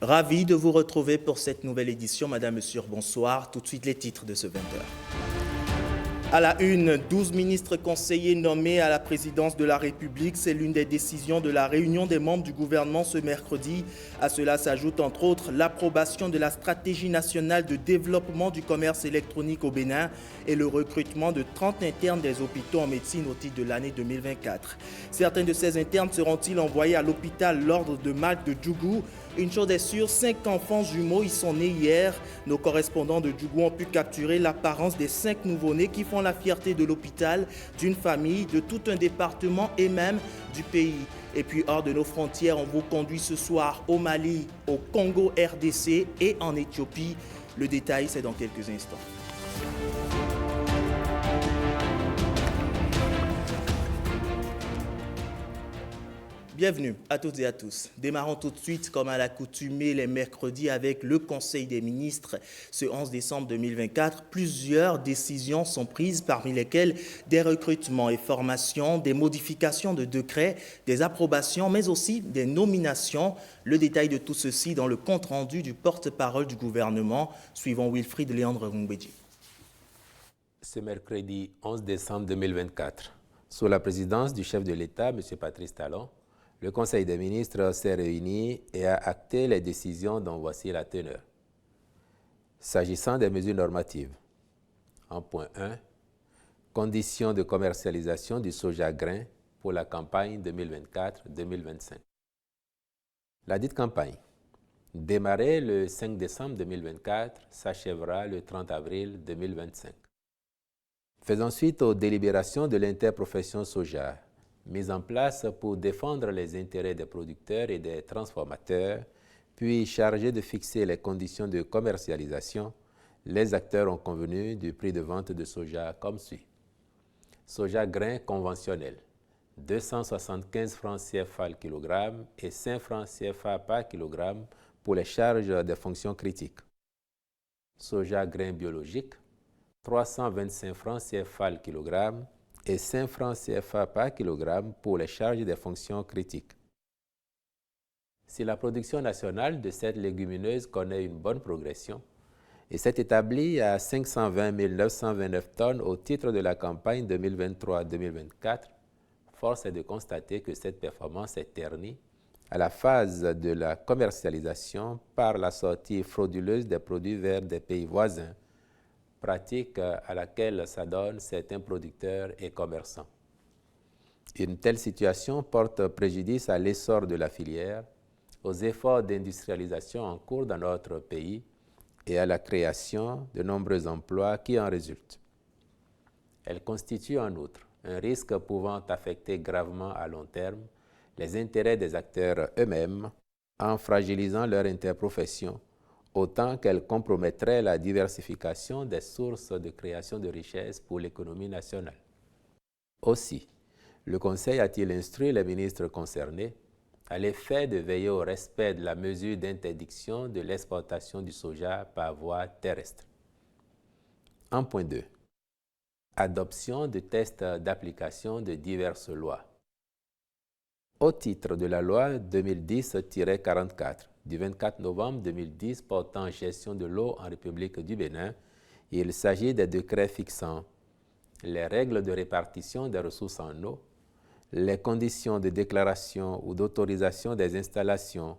Ravi de vous retrouver pour cette nouvelle édition. Madame, Monsieur, bonsoir. Tout de suite les titres de ce 20h. À la une, 12 ministres conseillers nommés à la présidence de la République. C'est l'une des décisions de la réunion des membres du gouvernement ce mercredi. À cela s'ajoute entre autres l'approbation de la stratégie nationale de développement du commerce électronique au Bénin et le recrutement de 30 internes des hôpitaux en médecine au titre de l'année 2024. Certains de ces internes seront-ils envoyés à l'hôpital L'Ordre de Malk de Djougou? Une chose est sûre, 5 enfants jumeaux y sont nés hier. Nos correspondants de Djougou ont pu capturer l'apparence des 5 nouveau-nés qui font la fierté de l'hôpital, d'une famille, de tout un département et même du pays. Et puis hors de nos frontières, on vous conduit ce soir au Mali, au Congo RDC et en Éthiopie. Le détail, c'est dans quelques instants. Bienvenue à toutes et à tous. Démarrons tout de suite, comme à l'accoutumée, les mercredis avec le Conseil des ministres. Ce 11 décembre 2024, plusieurs décisions sont prises, parmi lesquelles des recrutements et formations, des modifications de décrets, des approbations, mais aussi des nominations. Le détail de tout ceci dans le compte-rendu du porte-parole du gouvernement, suivant Wilfried Léandre Rungbeji. Ce mercredi 11 décembre 2024, sous la présidence du chef de l'État, M. Patrice Talon, le Conseil des ministres s'est réuni et a acté les décisions dont voici la teneur. S'agissant des mesures normatives, en point 1, conditions de commercialisation du soja grain pour la campagne 2024-2025. La dite campagne, démarrée le 5 décembre 2024, s'achèvera le 30 avril 2025. Faisant suite aux délibérations de l'interprofession soja, mise en place pour défendre les intérêts des producteurs et des transformateurs, puis chargée de fixer les conditions de commercialisation, les acteurs ont convenu du prix de vente de soja comme suit. Soja grain conventionnel, 275 francs CFA le kilogramme et 5 francs CFA par kilogramme pour les charges des fonctions critiques. Soja grain biologique, 325 francs CFA le kilogramme et 5 francs CFA par kilogramme pour les charges des fonctions critiques. Si la production nationale de cette légumineuse connaît une bonne progression et s'est établie à 520 929 tonnes au titre de la campagne 2023-2024, force est de constater que cette performance est ternie à la phase de la commercialisation par la sortie frauduleuse des produits vers des pays voisins, pratique à laquelle s'adonnent certains producteurs et commerçants. Une telle situation porte préjudice à l'essor de la filière, aux efforts d'industrialisation en cours dans notre pays et à la création de nombreux emplois qui en résultent. Elle constitue en outre un risque pouvant affecter gravement à long terme les intérêts des acteurs eux-mêmes en fragilisant leur interprofession, autant qu'elle compromettrait la diversification des sources de création de richesses pour l'économie nationale. Aussi, le Conseil a-t-il instruit les ministres concernés à l'effet de veiller au respect de la mesure d'interdiction de l'exportation du soja par voie terrestre. En point 2. Adoption de tests d'application de diverses lois. Au titre de la loi 2010-44 du 24 novembre 2010 portant gestion de l'eau en République du Bénin, il s'agit des décrets fixant les règles de répartition des ressources en eau, les conditions de déclaration ou d'autorisation des installations,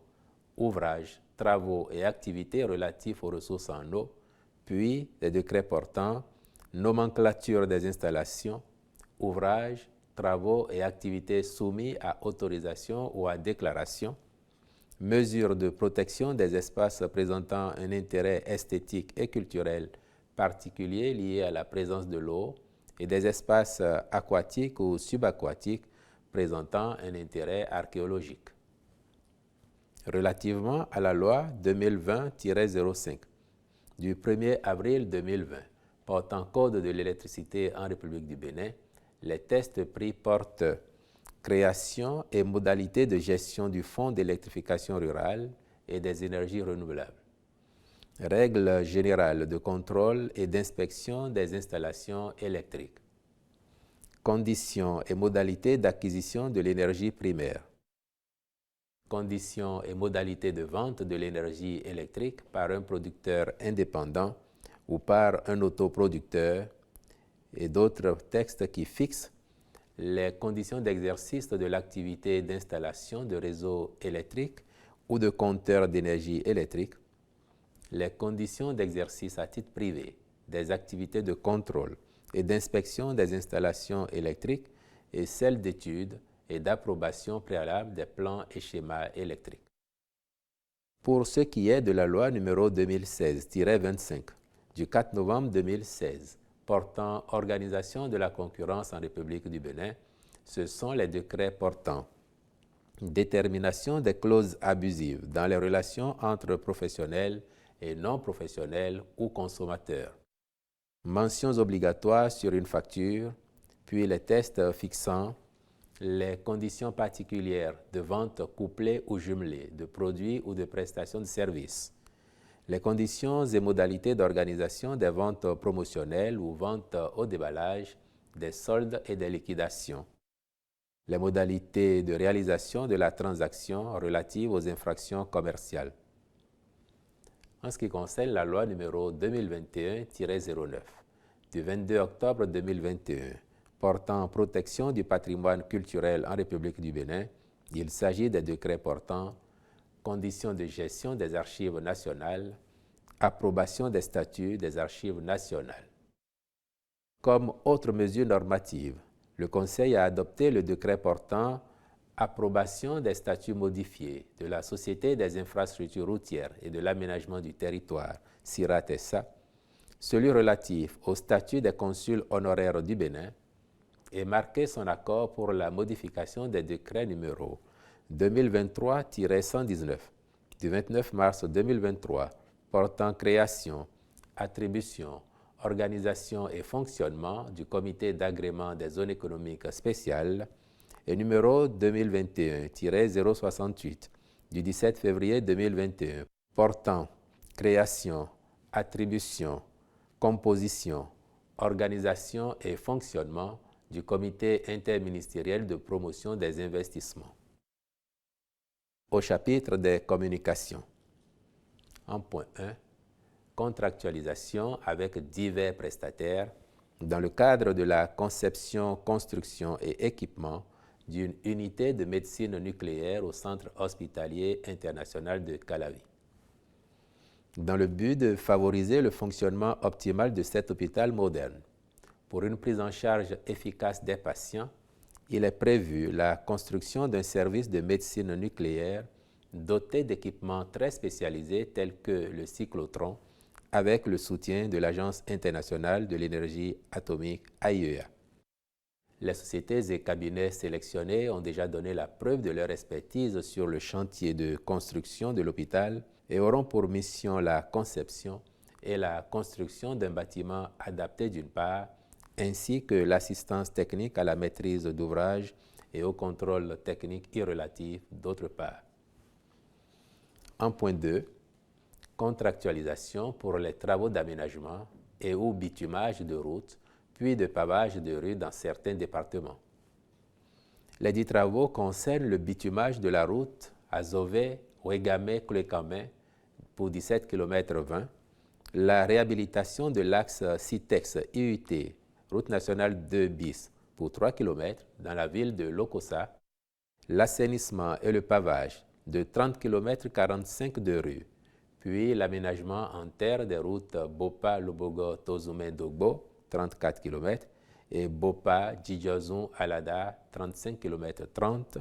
ouvrages, travaux et activités relatifs aux ressources en eau, puis les décrets portant nomenclature des installations, ouvrages, travaux et activités soumis à autorisation ou à déclaration, mesures de protection des espaces présentant un intérêt esthétique et culturel particulier lié à la présence de l'eau et des espaces aquatiques ou subaquatiques présentant un intérêt archéologique. Relativement à la loi 2020-05 du 1er avril 2020 portant code de l'électricité en République du Bénin, les tests pris portent création et modalités de gestion du Fonds d'électrification rurale et des énergies renouvelables. Règles générales de contrôle et d'inspection des installations électriques. Conditions et modalités d'acquisition de l'énergie primaire. conditions et modalités de vente de l'énergie électrique par un producteur indépendant ou par un autoproducteur, et d'autres textes qui fixent les conditions d'exercice de l'activité d'installation de réseaux électriques ou de compteurs d'énergie électrique, les conditions d'exercice à titre privé des activités de contrôle et d'inspection des installations électriques et celles d'études et d'approbation préalable des plans et schémas électriques. Pour ce qui est de la loi numéro 2016-25 du 4 novembre 2016 portant organisation de la concurrence en République du Bénin, ce sont les décrets portant détermination des clauses abusives dans les relations entre professionnels et non professionnels ou consommateurs, mentions obligatoires sur une facture, puis les tests fixant les conditions particulières de vente couplée ou jumelée de produits ou de prestations de services, les conditions et modalités d'organisation des ventes promotionnelles ou ventes au déballage, des soldes et des liquidations, les modalités de réalisation de la transaction relative aux infractions commerciales. En ce qui concerne la loi numéro 2021-09 du 22 octobre 2021 portant protection du patrimoine culturel en République du Bénin, il s'agit des décrets portant conditions de gestion des archives nationales, approbation des statuts des archives nationales. Comme autre mesure normative, le Conseil a adopté le décret portant approbation des statuts modifiés de la Société des infrastructures routières et de l'aménagement du territoire, SIRAT-SA, celui relatif au statut des consuls honoraires du Bénin, et marqué son accord pour la modification des décrets numéro 2023-119 du 29 mars 2023 portant création, attribution, organisation et fonctionnement du comité d'agrément des zones économiques spéciales et numéro 2021-068 du 17 février 2021 portant création, attribution, composition, organisation et fonctionnement du comité interministériel de promotion des investissements. Au chapitre des communications. En point 1, contractualisation avec divers prestataires dans le cadre de la conception, construction et équipement d'une unité de médecine nucléaire au Centre hospitalier international de Calavi. Dans le but de favoriser le fonctionnement optimal de cet hôpital moderne, pour une prise en charge efficace des patients, il est prévu la construction d'un service de médecine nucléaire doté d'équipements très spécialisés tels que le cyclotron, avec le soutien de l'Agence internationale de l'énergie atomique AIEA. Les sociétés et cabinets sélectionnés ont déjà donné la preuve de leur expertise sur le chantier de construction de l'hôpital et auront pour mission la conception et la construction d'un bâtiment adapté d'une part, ainsi que l'assistance technique à la maîtrise d'ouvrage et au contrôle technique y relatif d'autre part. En point 2, contractualisation pour les travaux d'aménagement et ou bitumage de routes, puis de pavage de rues dans certains départements. Les dix travaux concernent le bitumage de la route Azové-Ouégamé-Clécamé pour 17 km 20, la réhabilitation de l'axe Citex-IUT, route nationale 2 bis pour 3 km dans la ville de Lokossa, l'assainissement et le pavage de 30 km 45 de rue, puis l'aménagement en terre des routes Bopa-Lobogo-Tozoumé-Dogbo, 34 km, et Bopa-Djidjozon-Alada, 35 km 30,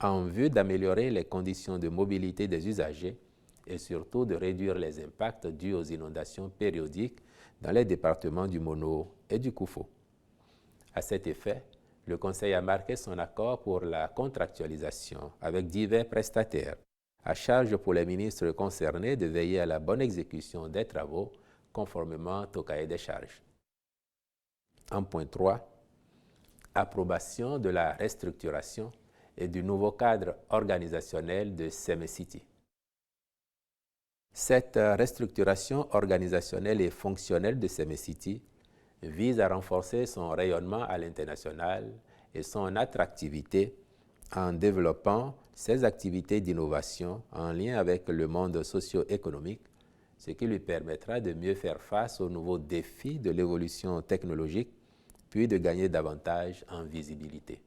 en vue d'améliorer les conditions de mobilité des usagers et surtout de réduire les impacts dus aux inondations périodiques dans les départements du Mono et du Koufo. À cet effet, le Conseil a marqué son accord pour la contractualisation avec divers prestataires, à charge pour les ministres concernés de veiller à la bonne exécution des travaux conformément au cahier des charges. En point 3, approbation de la restructuration et du nouveau cadre organisationnel de Semecity. Cette restructuration organisationnelle et fonctionnelle de Semecity vise à renforcer son rayonnement à l'international et son attractivité en développant ses activités d'innovation en lien avec le monde socio-économique, ce qui lui permettra de mieux faire face aux nouveaux défis de l'évolution technologique, puis de gagner davantage en visibilité.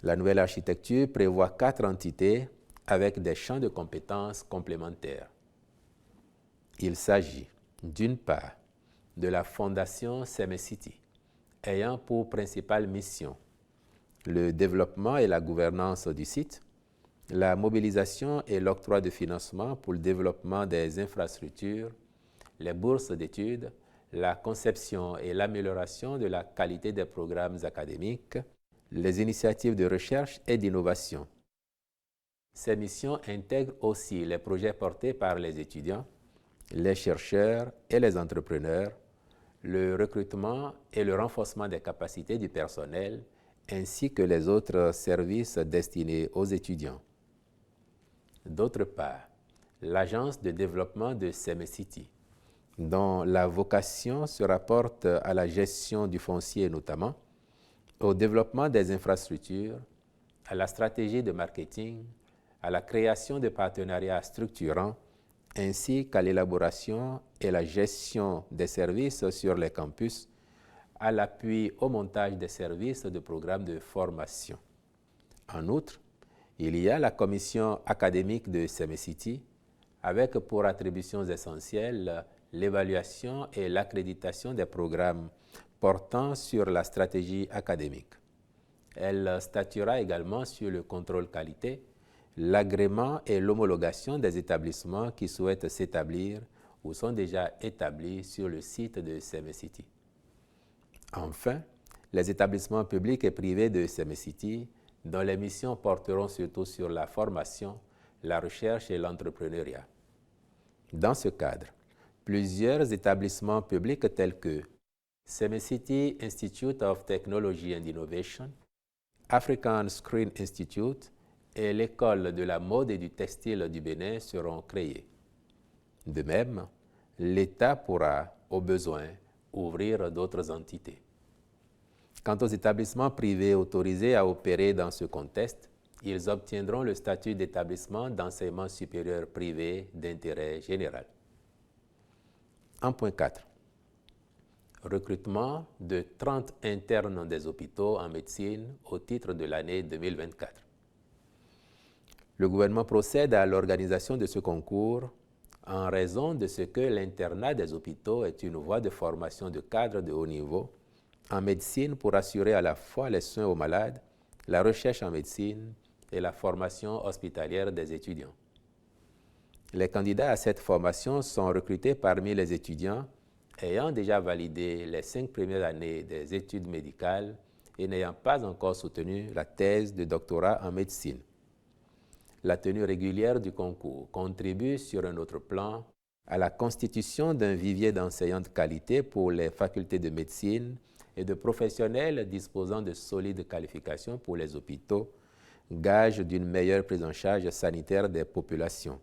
La nouvelle architecture prévoit 4 entités avec des champs de compétences complémentaires. Il s'agit, d'une part, de la Fondation Semecity, ayant pour principale mission le développement et la gouvernance du site, la mobilisation et l'octroi de financement pour le développement des infrastructures, les bourses d'études, la conception et l'amélioration de la qualité des programmes académiques, les initiatives de recherche et d'innovation. Ces missions intègrent aussi les projets portés par les étudiants, les chercheurs et les entrepreneurs, le recrutement et le renforcement des capacités du personnel, ainsi que les autres services destinés aux étudiants. D'autre part, l'Agence de développement de Semecity, dont la vocation se rapporte à la gestion du foncier notamment, au développement des infrastructures, à la stratégie de marketing, à la création de partenariats structurants, ainsi qu'à l'élaboration et la gestion des services sur les campus, à l'appui au montage des services de programmes de formation. En outre, il y a la commission académique de Semecity, avec pour attributions essentielles l'évaluation et l'accréditation des programmes portant sur la stratégie académique. Elle statuera également sur le contrôle qualité, l'agrément et l'homologation des établissements qui souhaitent s'établir ou sont déjà établis sur le site de Semecity. Enfin, les établissements publics et privés de Semecity, dont les missions porteront surtout sur la formation, la recherche et l'entrepreneuriat. Dans ce cadre, plusieurs établissements publics tels que Semecity Institute of Technology and Innovation, African Screen Institute et l'École de la mode et du textile du Bénin seront créés. De même, l'État pourra, au besoin, ouvrir d'autres entités. Quant aux établissements privés autorisés à opérer dans ce contexte, ils obtiendront le statut d'établissement d'enseignement supérieur privé d'intérêt général. En point 4. Recrutement de 30 internes des hôpitaux en médecine au titre de l'année 2024. Le gouvernement procède à l'organisation de ce concours en raison de ce que l'internat des hôpitaux est une voie de formation de cadres de haut niveau en médecine pour assurer à la fois les soins aux malades, la recherche en médecine et la formation hospitalière des étudiants. Les candidats à cette formation sont recrutés parmi les étudiants ayant déjà validé les 5 premières années des études médicales et n'ayant pas encore soutenu la thèse de doctorat en médecine. La tenue régulière du concours contribue sur un autre plan à la constitution d'un vivier d'enseignants de qualité pour les facultés de médecine et de professionnels disposant de solides qualifications pour les hôpitaux, gage d'une meilleure prise en charge sanitaire des populations.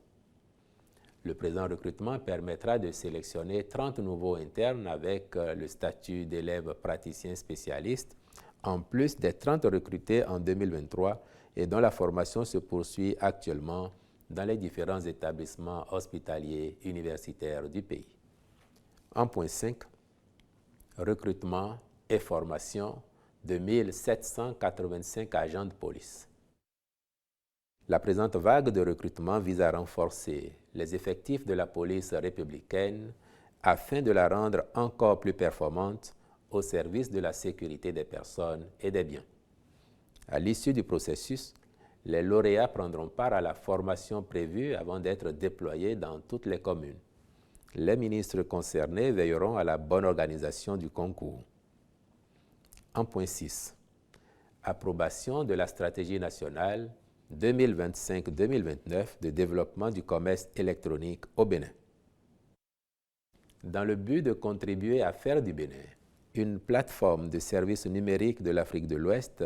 Le présent recrutement permettra de sélectionner 30 nouveaux internes avec le statut d'élève praticien spécialiste, en plus des 30 recrutés en 2023 et dont la formation se poursuit actuellement dans les différents établissements hospitaliers universitaires du pays. En point 5, recrutement et formation de 1785 agents de police. La présente vague de recrutement vise à renforcer les effectifs de la police républicaine afin de la rendre encore plus performante au service de la sécurité des personnes et des biens. À l'issue du processus, les lauréats prendront part à la formation prévue avant d'être déployés dans toutes les communes. Les ministres concernés veilleront à la bonne organisation du concours. En point 6. Approbation de la stratégie nationale 2025-2029 de développement du commerce électronique au Bénin. Dans le but de contribuer à faire du Bénin une plateforme de services numériques de l'Afrique de l'Ouest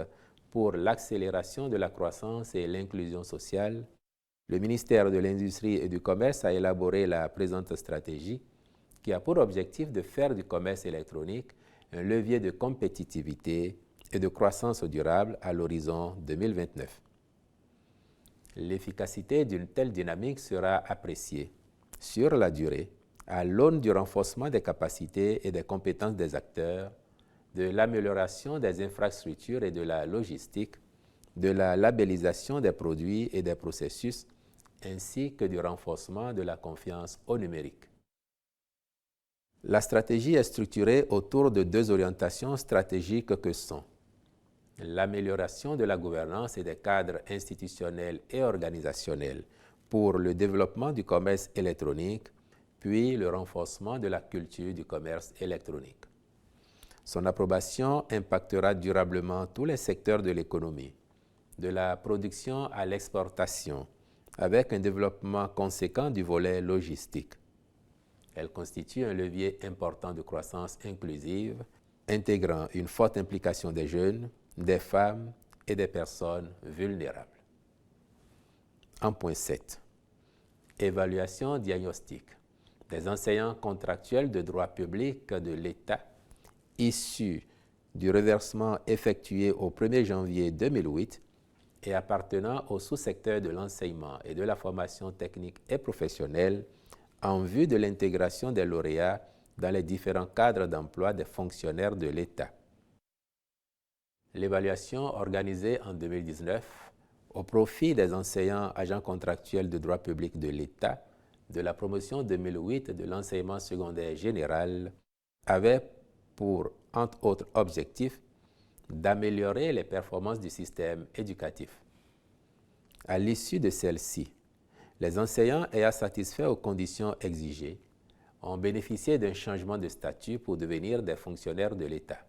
pour l'accélération de la croissance et l'inclusion sociale, le ministère de l'Industrie et du Commerce a élaboré la présente stratégie qui a pour objectif de faire du commerce électronique un levier de compétitivité et de croissance durable à l'horizon 2029. L'efficacité d'une telle dynamique sera appréciée sur la durée à l'aune du renforcement des capacités et des compétences des acteurs, de l'amélioration des infrastructures et de la logistique, de la labellisation des produits et des processus, ainsi que du renforcement de la confiance au numérique. La stratégie est structurée autour de deux orientations stratégiques que sont l'amélioration de la gouvernance et des cadres institutionnels et organisationnels pour le développement du commerce électronique, puis le renforcement de la culture du commerce électronique. Son approbation impactera durablement tous les secteurs de l'économie, de la production à l'exportation, avec un développement conséquent du volet logistique. Elle constitue un levier important de croissance inclusive, intégrant une forte implication des jeunes, des femmes et des personnes vulnérables. En point 7. Évaluation diagnostique des enseignants contractuels de droit public de l'État issus du reversement effectué au 1er janvier 2008 et appartenant au sous-secteur de l'enseignement et de la formation technique et professionnelle en vue de l'intégration des lauréats dans les différents cadres d'emploi des fonctionnaires de l'État. L'évaluation organisée en 2019 au profit des enseignants agents contractuels de droit public de l'État de la promotion 2008 de l'enseignement secondaire général avait pour, entre autres objectifs, d'améliorer les performances du système éducatif. À l'issue de celle-ci, les enseignants ayant satisfait aux conditions exigées ont bénéficié d'un changement de statut pour devenir des fonctionnaires de l'État.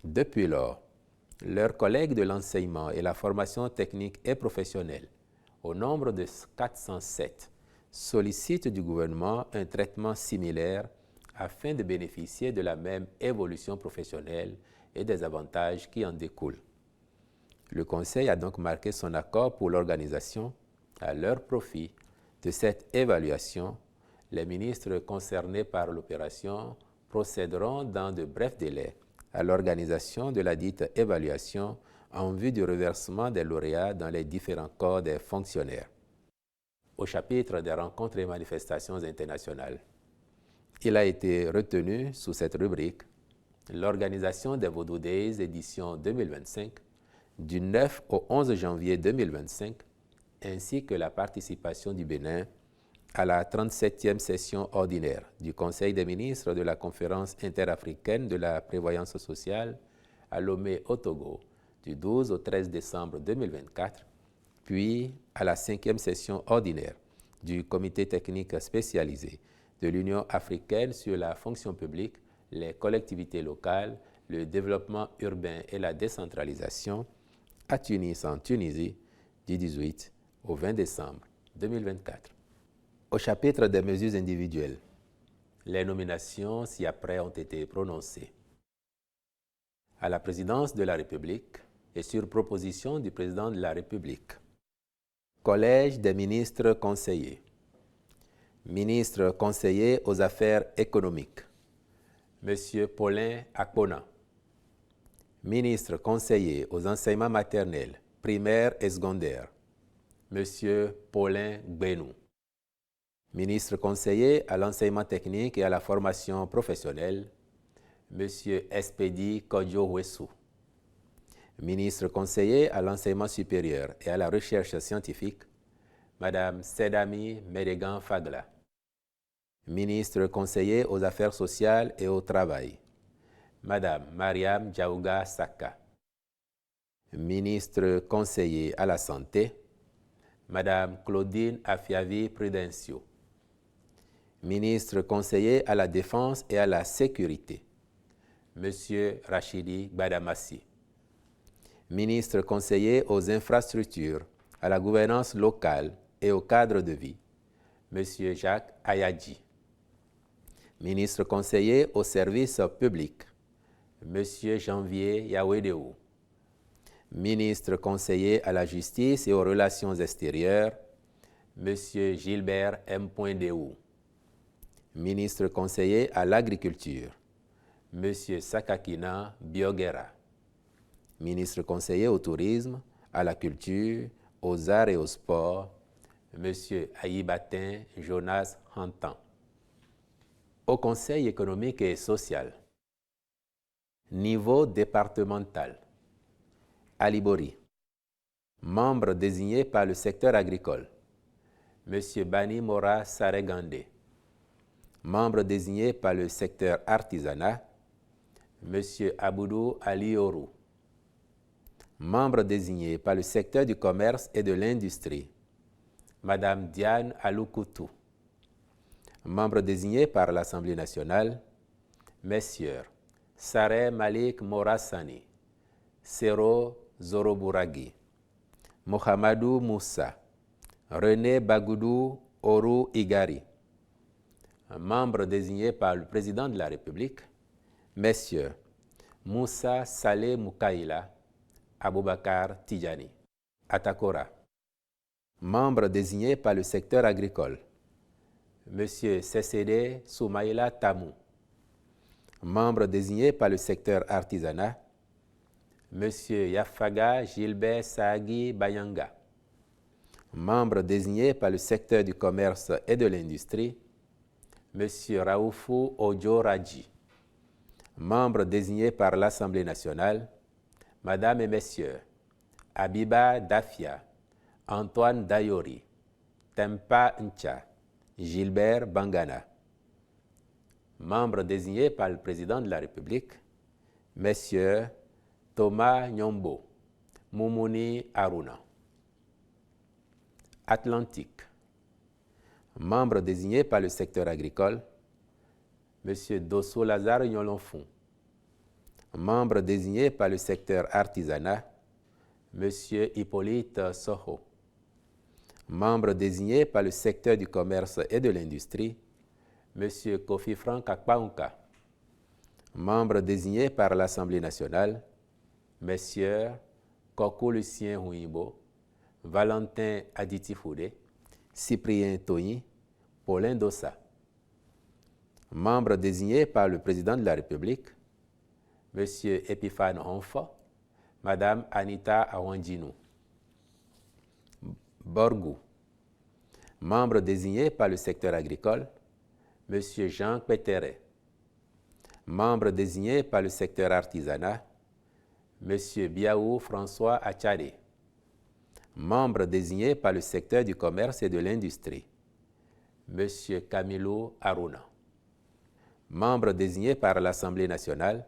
Depuis lors, leurs collègues de l'enseignement et la formation technique et professionnelle, au nombre de 407, sollicitent du gouvernement un traitement similaire afin de bénéficier de la même évolution professionnelle et des avantages qui en découlent. Le Conseil a donc marqué son accord pour l'organisation, à leur profit, de cette évaluation. Les ministres concernés par l'opération procéderont dans de brefs délais à l'organisation de la dite évaluation en vue du reversement des lauréats dans les différents corps des fonctionnaires. Au chapitre des rencontres et manifestations internationales, il a été retenu sous cette rubrique l'organisation des Vodou Days édition 2025 du 9 au 11 janvier 2025 ainsi que la participation du Bénin à la 37e session ordinaire du Conseil des ministres de la Conférence interafricaine de la prévoyance sociale à Lomé au Togo du 12 au 13 décembre 2024, puis à la 5e session ordinaire du Comité technique spécialisé de l'Union africaine sur la fonction publique, les collectivités locales, le développement urbain et la décentralisation à Tunis en Tunisie du 18 au 20 décembre 2024. Au chapitre des mesures individuelles, les nominations ci-après ont été prononcées. À la présidence de la République et sur proposition du président de la République. Collège des ministres conseillers. Ministre conseiller aux affaires économiques, M. Paulin Akpona. Ministre conseiller aux enseignements maternels, primaires et secondaires, M. Paulin Gbenou. Ministre conseiller à l'enseignement technique et à la formation professionnelle, M. Espedi Kodjo-Huessou. Ministre conseiller à l'enseignement supérieur et à la recherche scientifique, Mme Sedami Medegan Fagla. Ministre conseiller aux affaires sociales et au travail, Mme Mariam Djaouga Saka. Ministre conseiller à la santé, Mme Claudine Afiavi Prudencio. Ministre conseiller à la défense et à la sécurité, M. Rachidi Badamassi. Ministre conseiller aux infrastructures, à la gouvernance locale et au cadre de vie, M. Jacques Ayadji. Ministre conseiller aux services publics, M. Janvier Yawedeu. Ministre conseiller à la justice et aux relations extérieures, M. Gilbert M. Deou. Ministre conseiller à l'agriculture, M. Sakakina Biogera. Ministre conseiller au tourisme, à la culture, aux arts et aux sports, M. Ayibatin Jonas Hantan. Au Conseil économique et social, niveau départemental, Ali Bori. Membre désigné par le secteur agricole, M. Bani Mora Saregande. Membre désigné par le secteur artisanat, M. Aboudou Ali Orou. Membre désigné par le secteur du commerce et de l'industrie, Mme Diane Alouκoutou. Membre désigné par l'Assemblée nationale, Messieurs Sareh Malik Morassani, Sero Zorobouragui, Mohamedou Moussa, René Bagoudou Orou Igari. Membre désigné par le président de la République, Messieurs Moussa Saleh Moukaïla, Aboubakar Tidjani. Atakora. Membre désigné par le secteur agricole, M. Sessédé Soumaïla Tamou. Membre désigné par le secteur artisanat, M. Yafaga Gilbert Saagi Bayanga. Membre désigné par le secteur du commerce et de l'industrie, M. Raoufou Ojo Radji. Membre désigné par l'Assemblée nationale, Madame et Messieurs Abiba Dafia, Antoine Dayori, Tempa Ncha, Gilbert Bangana. Membre désigné par le président de la République, Messieurs Thomas Nyombo, Moumouni Aruna. Atlantique. Membre désigné par le secteur agricole, M. Dosso Lazare Nyolonfou. Membre désigné par le secteur artisanat, M. Hippolyte Soho. Membre désigné par le secteur du commerce et de l'industrie, M. Kofi Frank Akpaunka. Membre désigné par l'Assemblée nationale, Messieurs Koko Lucien Houimbo, Valentin Aditi-Foudé, Cyprien Toyi, Paulin Dossa. Membre désigné par le président de la République, M. Epiphane Onfa, Mme Anita Awanjinou. Borgou. Membre désigné par le secteur agricole, M. Jean Péteret. Membre désigné par le secteur artisanat, M. Biaou François Achade. Membre désigné par le secteur du commerce et de l'industrie, M. Camilo Aruna. Membre désigné par l'Assemblée nationale,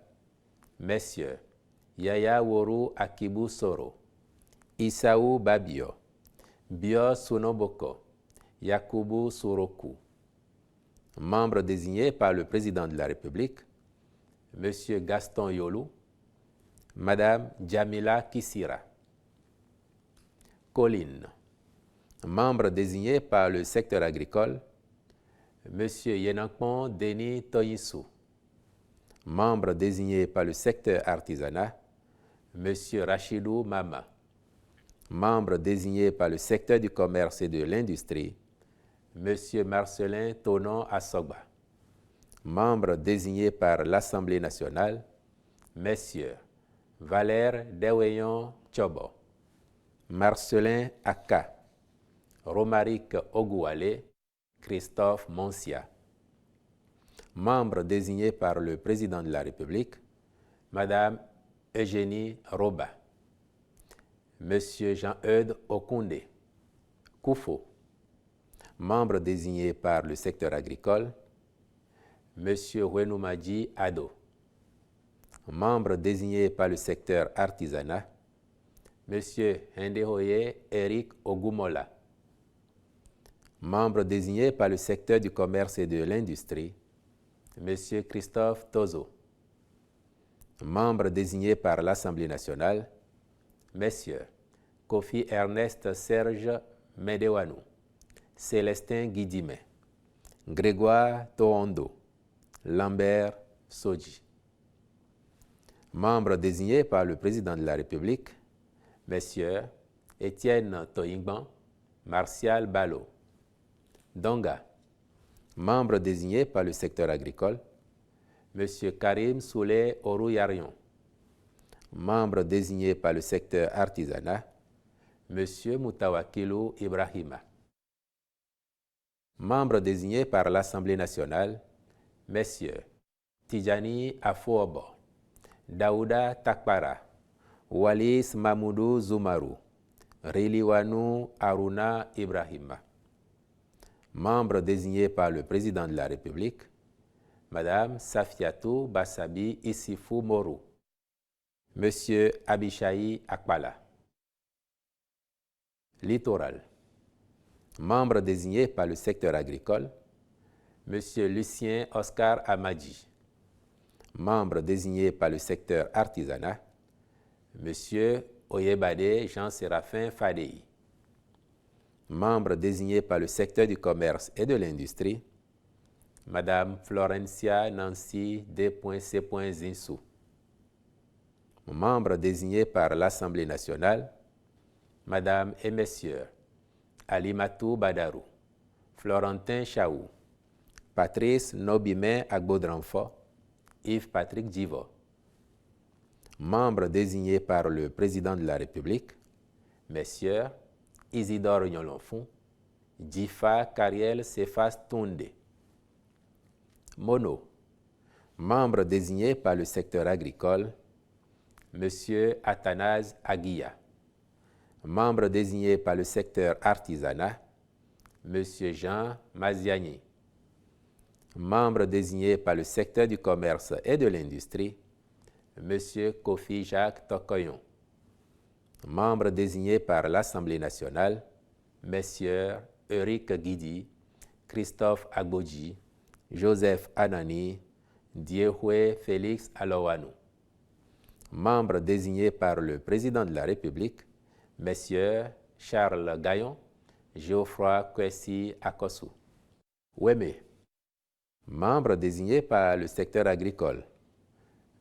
Messieurs Yaya Woru Akibou Soro, Issaou Babio, Bio Sunoboko, Yakubu Suroku. Membre désigné par le président de la République, M. Gaston Yolou, Mme Djamila Kissira. Colline. Membre désigné par le secteur agricole, M. Yenankpon Denis Toyissou. Membre désigné par le secteur artisanat, M. Rachidou Mama. Membre désigné par le secteur du commerce et de l'industrie, M. Marcelin Tonon Assogba. Membre désigné par l'Assemblée nationale, Messieurs Valère Deweyon Tchobo, Marcelin Aka, Romaric Ogouale, Christophe Monsia. Membre désigné par le président de la République, Madame Eugénie Roba, Monsieur Jean-Eudes Okoundé, Koufo. Membre désigné par le secteur agricole, Monsieur Wenoumadji Ado. Membre désigné par le secteur artisanat, Monsieur Hendehoye Eric Ogumola. Membre désigné par le secteur du commerce et de l'industrie, Monsieur Christophe Tozo. Membre désigné par l'Assemblée nationale, Messieurs Kofi Ernest Serge Medewanou, Célestin Guidimé, Grégoire Toondo, Lambert Soji. Membre désigné par le président de la République, Messieurs Étienne Toyingban, Martial Balo. Donga. Membre désigné par le secteur agricole, M. Karim Souley Orou Yarion. Membre désigné par le secteur artisanat, M. Moutawakilu Ibrahima. Membres désignés par l'Assemblée nationale, Messieurs Tijani Afoobo, Daouda Takpara, Walis Mamoudou Zoumarou, Riliwanou Aruna Ibrahima. Membres désignés par le Président de la République, Madame Safiatou Bassabi Issifou Morou, Monsieur Abishaï Akbala. Littoral. Membres désignés par le secteur agricole, Monsieur Lucien Oscar Amadji. Membres désignés par le secteur artisanat, Monsieur Oyebade Jean-Séraphin Fadei. Membres désignés par le secteur du commerce et de l'industrie, Madame Florencia Nancy D.C. Zinsou. Membres désignés par l'Assemblée nationale, Madame et Messieurs Alimatou Badarou, Florentin Chaou, Patrice Nobime Agbodranfo, Yves-Patrick Djivo. Membres désignés par le Président de la République, Messieurs Isidore Nyolonfou, Djifa Kariel Sefas Toundé. Mono. Membres désignés par le secteur agricole, Monsieur Athanase Aguilla. Membres désignés par le secteur artisanat, Monsieur Jean Maziani. Membres désignés par le secteur du commerce et de l'industrie, Monsieur Kofi Jacques Tokoyon. Membres désignés par l'Assemblée nationale, Messieurs Eric Guidi, Christophe Agboji, Joseph Anani, Diehoué Félix Alowanou. Membres désignés par le Président de la République, Messieurs Charles Gaillon, Geoffroy Kwesi Akosu. Ouémé. Membres désignés par le secteur agricole,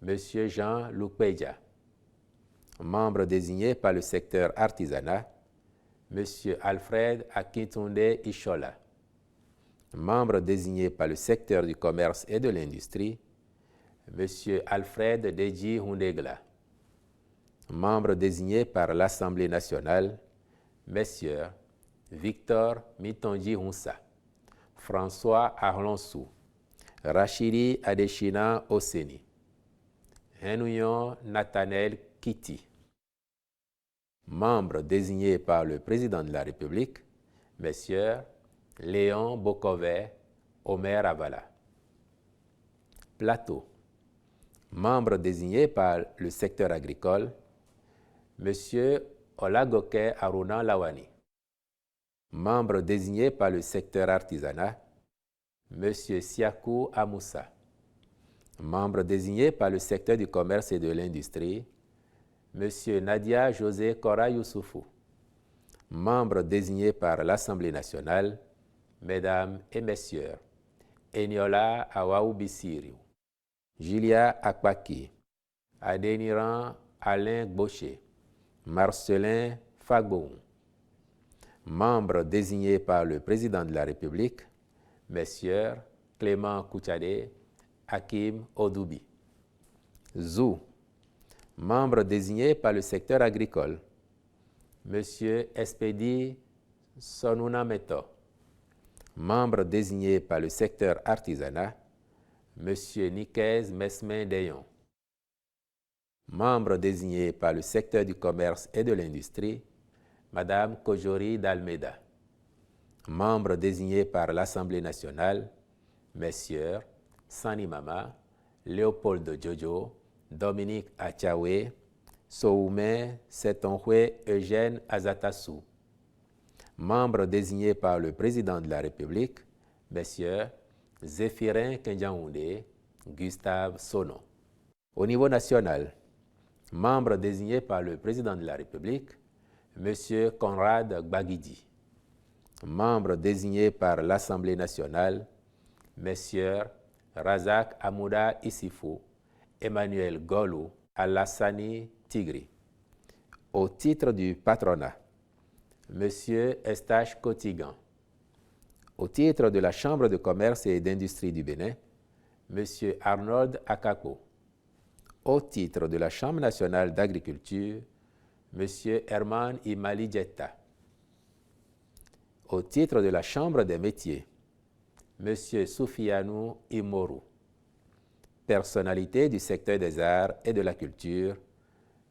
Monsieur Jean Loukpeja. Membres désignés par le secteur artisanat, Monsieur Alfred Akintunde Ishola. Membres désignés par le secteur du commerce et de l'industrie, Monsieur Alfred Deji Hundegla. Membres désignés par l'Assemblée nationale, Messieurs Victor Mitonji Hunsa, François Arlonsou, Rachidi Adeshina Oseni, Henouyon Nathanaël Kiti. Membres désignés par le Président de la République, Messieurs Léon Bokové, Omer Avala. Plateau. Membres désignés par le secteur agricole, Monsieur Olagoke Aruna Lawani. Membres désignés par le secteur artisanat, Monsieur Siakou Amoussa. Membres désignés par le secteur du commerce et de l'industrie, Monsieur Nadia José Kora Youssoufou. Membres désignés par l'Assemblée nationale, Mesdames et Messieurs, Eniola Awaou Bissiriou, Julia Akbaki, Adéniran Alain Gboché, Marcelin Fagboum. Membres désignés par le Président de la République, Messieurs Clément Kouchade, Hakim Odoubi. Zou. Membres désignés par le secteur agricole, Monsieur Espedi Sonouna Meto. Membres désignés par le secteur artisanat, Monsieur Nikez Mesmin Deyon. Membres désignés par le secteur du commerce et de l'industrie, Madame Kojori Dalmeda. Membres désignés par l'Assemblée nationale, Messieurs Sani Mama, Léopold Jojo, Dominique Achawe, Soumé Setonhwe Eugène Azatassou. Membres désignés par le Président de la République, Messieurs Zéphirin Kendjaoundé, Gustave Sono. Au niveau national, membres désignés par le Président de la République, Monsieur Conrad Gbagidi. Membres désignés par l'Assemblée nationale, Messieurs Razak Amouda Issifou, Emmanuel Golou, Alassani Tigri. Au titre du patronat, Monsieur Estache Kotigan. Au titre de la Chambre de commerce et d'industrie du Bénin, Monsieur Arnold Akako. Au titre de la Chambre nationale d'agriculture, M. Herman Imali Dietta. Au titre de la Chambre des métiers, M. Soufianou Imoru. Personnalité du secteur des arts et de la culture,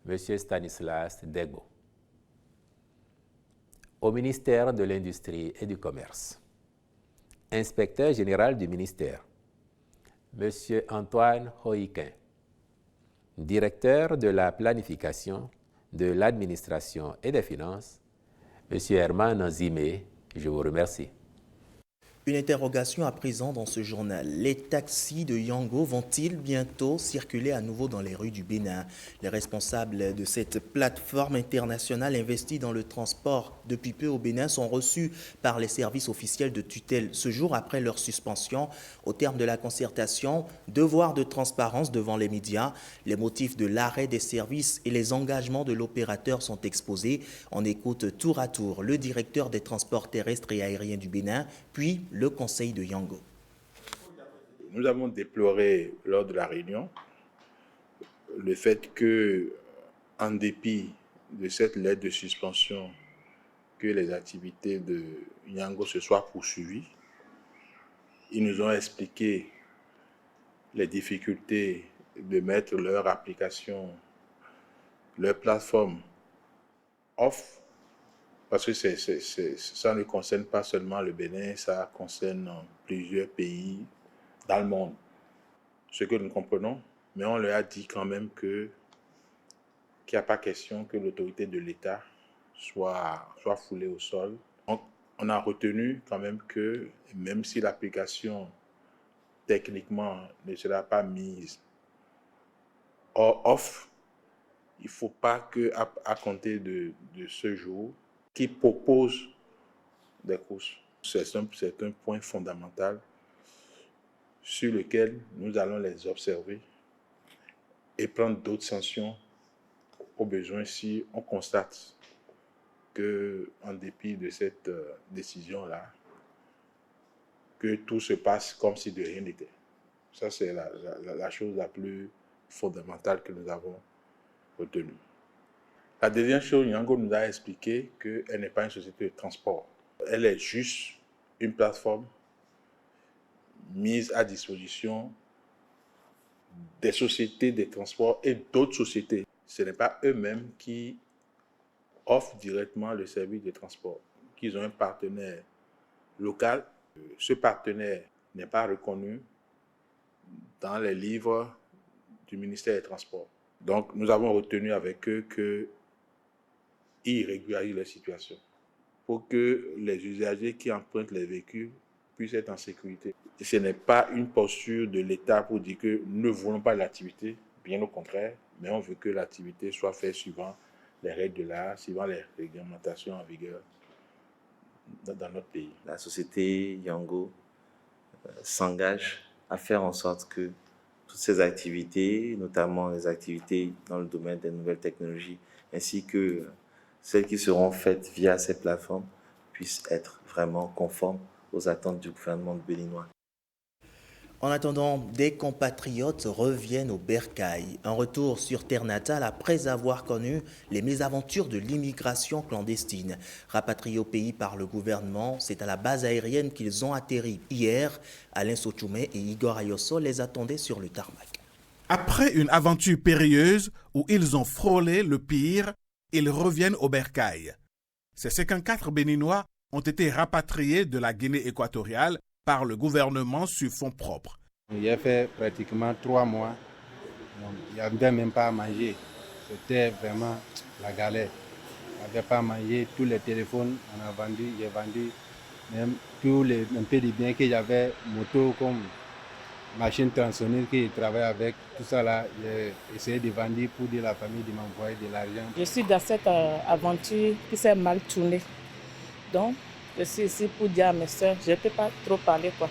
M. Stanislas Dego. Au ministère de l'Industrie et du Commerce, Inspecteur général du ministère, M. Antoine Hoïquin. Directeur de la planification, de l'administration et des finances, M. Herman Zimé. Je vous remercie. Une interrogation à présent dans ce journal. Les taxis de Yango vont-ils bientôt circuler à nouveau dans les rues du Bénin? Les responsables de cette plateforme internationale investie dans le transport depuis peu au Bénin sont reçus par les services officiels de tutelle ce jour après leur suspension. Au terme de la concertation, devoir de transparence devant les médias, les motifs de l'arrêt des services et les engagements de l'opérateur sont exposés. On écoute tour à tour le directeur des transports terrestres et aériens du Bénin, puis le conseil de Yango. Nous avons déploré lors de la réunion le fait que, en dépit de cette lettre de suspension, que les activités de Yango se soient poursuivies. Ils nous ont expliqué les difficultés de mettre leur application, leur plateforme off. Parce que ça ne concerne pas seulement le Bénin, ça concerne plusieurs pays dans le monde. Ce que nous comprenons, mais on leur a dit quand même qu'il n'y a pas question que l'autorité de l'État soit foulée au sol. Donc, on a retenu quand même que même si l'application techniquement ne sera pas mise off, il ne faut pas qu'à compter de ce jour, qui propose des courses. C'est un point fondamental sur lequel nous allons les observer et prendre d'autres sanctions au besoin si on constate qu'en dépit de cette décision-là, que tout se passe comme si de rien n'était. Ça, c'est la chose la plus fondamentale que nous avons retenue. La deuxième chose, Yango nous a expliqué qu'elle n'est pas une société de transport. Elle est juste une plateforme mise à disposition des sociétés de transport et d'autres sociétés. Ce n'est pas eux-mêmes qui offrent directement le service de transport. Ils ont un partenaire local. Ce partenaire n'est pas reconnu dans les livres du ministère des Transports. Donc, nous avons retenu avec eux qu'ils régularisent la situation pour que les usagers qui empruntent les véhicules puissent être en sécurité. Et ce n'est pas une posture de l'État pour dire que nous ne voulons pas l'activité, bien au contraire, mais on veut que l'activité soit faite suivant les règles de l'art, suivant les réglementations en vigueur dans notre pays. La société Yango s'engage à faire en sorte que toutes ces activités, notamment les activités dans le domaine des nouvelles technologies, ainsi que celles qui seront faites via ces plateformes, puissent être vraiment conformes aux attentes du gouvernement béninois. En attendant, des compatriotes reviennent au bercail. Un retour sur terre natale après avoir connu les mésaventures de l'immigration clandestine. Rapatriés au pays par le gouvernement, c'est à la base aérienne qu'ils ont atterri hier. Alain Sochoumé et Igor Ayosso les attendaient sur le tarmac. Après une aventure périlleuse où ils ont frôlé le pire, ils reviennent au bercail. Ces 54 Béninois ont été rapatriés de la Guinée équatoriale par le gouvernement sur fonds propres. Il a fait pratiquement 3 mois. Il n'y avait même pas à manger. C'était vraiment la galère. Il n'y avait pas à manger. Tous les téléphones, on a vendu. J'ai vendu même un peu de biens que j'avais, moto comme machine tronçonneuse que je travaille avec. Tout ça là, j'ai essayé de vendre pour dire à la famille de m'envoyer de l'argent. Je suis dans cette aventure qui s'est mal tournée. Donc, je suis ici pour dire à mes soeurs, je ne peux pas trop parler, quoi.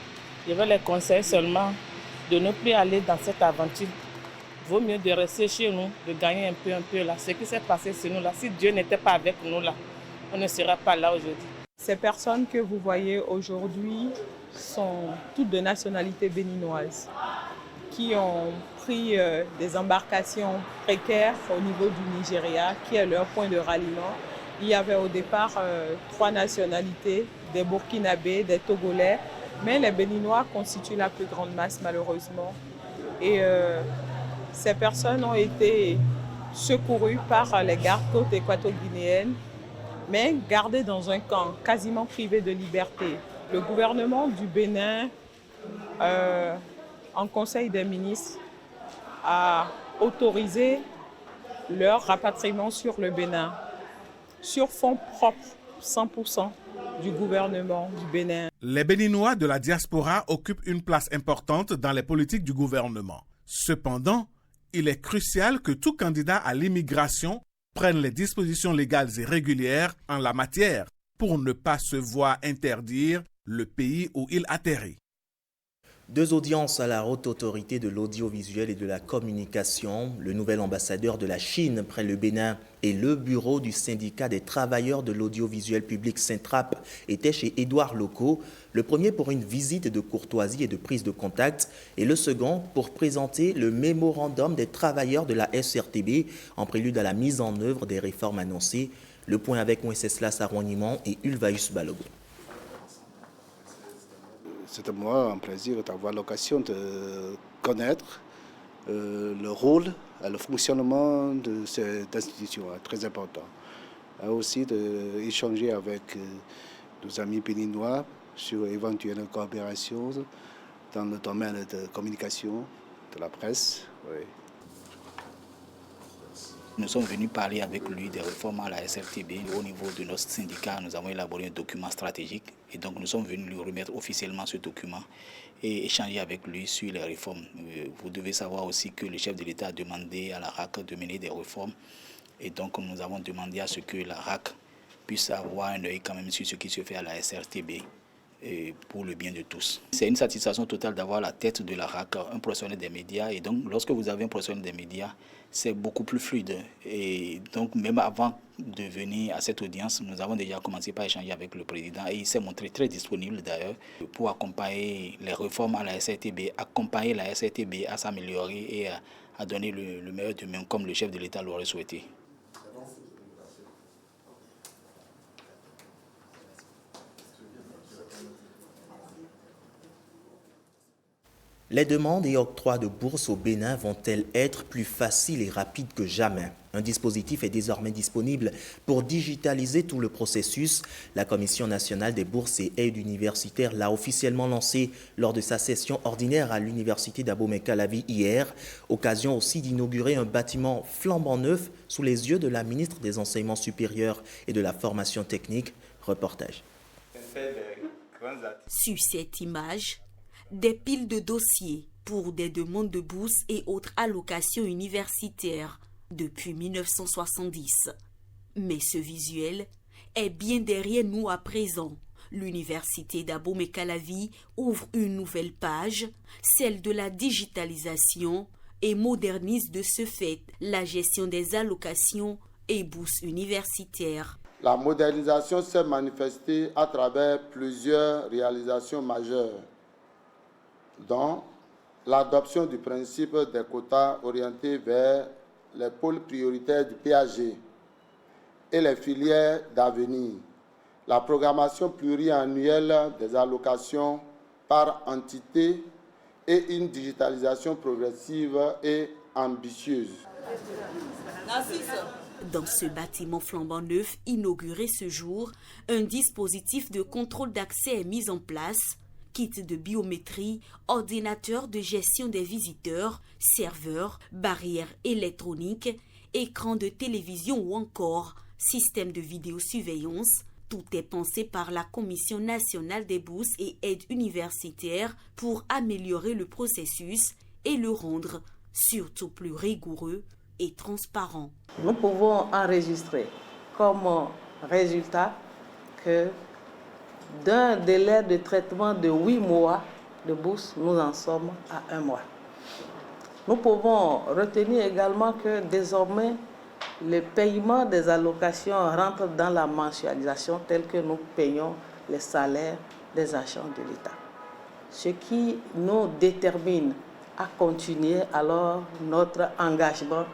Je vais les conseiller seulement de ne plus aller dans cette aventure. Il vaut mieux de rester chez nous, de gagner un peu là. Ce qui s'est passé chez nous là, si Dieu n'était pas avec nous là, on ne serait pas là aujourd'hui. Ces personnes que vous voyez aujourd'hui sont toutes de nationalité béninoise. qui ont pris des embarcations précaires au niveau du Nigeria, qui est leur point de ralliement. Il y avait au départ 3 nationalités, des Burkinabés, des Togolais, mais les Béninois constituent la plus grande masse malheureusement. Et ces personnes ont été secourues par les gardes-côtes équato-guinéennes, mais gardées dans un camp, quasiment privées de liberté. Le gouvernement du Bénin, en Conseil des ministres, a autorisé leur rapatriement sur le Bénin, sur fonds propres, 100% du gouvernement du Bénin. Les Béninois de la diaspora occupent une place importante dans les politiques du gouvernement. Cependant, il est crucial que tout candidat à l'immigration prenne les dispositions légales et régulières en la matière pour ne pas se voir interdire le pays où il atterrit. 2 audiences à la Haute Autorité de l'Audiovisuel et de la Communication. Le nouvel ambassadeur de la Chine près le Bénin et le bureau du syndicat des travailleurs de l'audiovisuel public Syntrap étaient chez Édouard Locaux. Le premier pour une visite de courtoisie et de prise de contact et le second pour présenter le mémorandum des travailleurs de la SRTB en prélude à la mise en œuvre des réformes annoncées. Le point avec Wenceslas Aronimon et Ulvaeus Balogo. C'est pour moi un plaisir d'avoir l'occasion de connaître le rôle et le fonctionnement de cette institution, très important. Et aussi d'échanger avec nos amis béninois sur éventuelles coopérations dans le domaine de communication, de la presse. Oui. Nous sommes venus parler avec lui des réformes à la SRTB. Au niveau de notre syndicat, nous avons élaboré un document stratégique et donc nous sommes venus lui remettre officiellement ce document et échanger avec lui sur les réformes. Vous devez savoir aussi que le chef de l'État a demandé à la RAC de mener des réformes et donc nous avons demandé à ce que la RAC puisse avoir un œil quand même sur ce qui se fait à la SRTB pour le bien de tous. C'est une satisfaction totale d'avoir la tête de la RAC, un professionnel des médias et donc lorsque vous avez un professionnel des médias, c'est beaucoup plus fluide. Et donc, même avant de venir à cette audience, nous avons déjà commencé par échanger avec le président et il s'est montré très disponible d'ailleurs pour accompagner les réformes à la SRTB, accompagner la SRTB à s'améliorer et à donner le meilleur d'eux-mêmes comme le chef de l'État l'aurait souhaité. Les demandes et octrois de bourses au Bénin vont-elles être plus faciles et rapides que jamais? Un dispositif est désormais disponible pour digitaliser tout le processus. La Commission nationale des bourses et aides universitaires l'a officiellement lancé lors de sa session ordinaire à l'université d'Abomey-Calavi hier. Occasion aussi d'inaugurer un bâtiment flambant neuf sous les yeux de la ministre des Enseignements supérieurs et de la formation technique. Reportage. Sur cette image, des piles de dossiers pour des demandes de bourses et autres allocations universitaires depuis 1970. Mais ce visuel est bien derrière nous à présent. L'université d'Abomey-Calavi ouvre une nouvelle page, celle de la digitalisation, et modernise de ce fait la gestion des allocations et bourses universitaires. La modernisation s'est manifestée à travers plusieurs réalisations majeures, dont l'adoption du principe des quotas orientés vers les pôles prioritaires du PAG et les filières d'avenir, la programmation pluriannuelle des allocations par entité et une digitalisation progressive et ambitieuse. Dans ce bâtiment flambant neuf inauguré ce jour, un dispositif de contrôle d'accès est mis en place. Kit de biométrie, ordinateur de gestion des visiteurs, serveurs, barrières électroniques, écran de télévision ou encore système de vidéosurveillance. Tout est pensé par la Commission nationale des bourses et aides universitaires pour améliorer le processus et le rendre surtout plus rigoureux et transparent. Nous pouvons enregistrer comme résultat que d'un délai de traitement de 8 mois de bourse, nous en sommes à 1 mois. Nous pouvons retenir également que désormais, le paiement des allocations rentre dans la mensualisation telle que nous payons les salaires des agents de l'État. Ce qui nous détermine à continuer alors notre engagement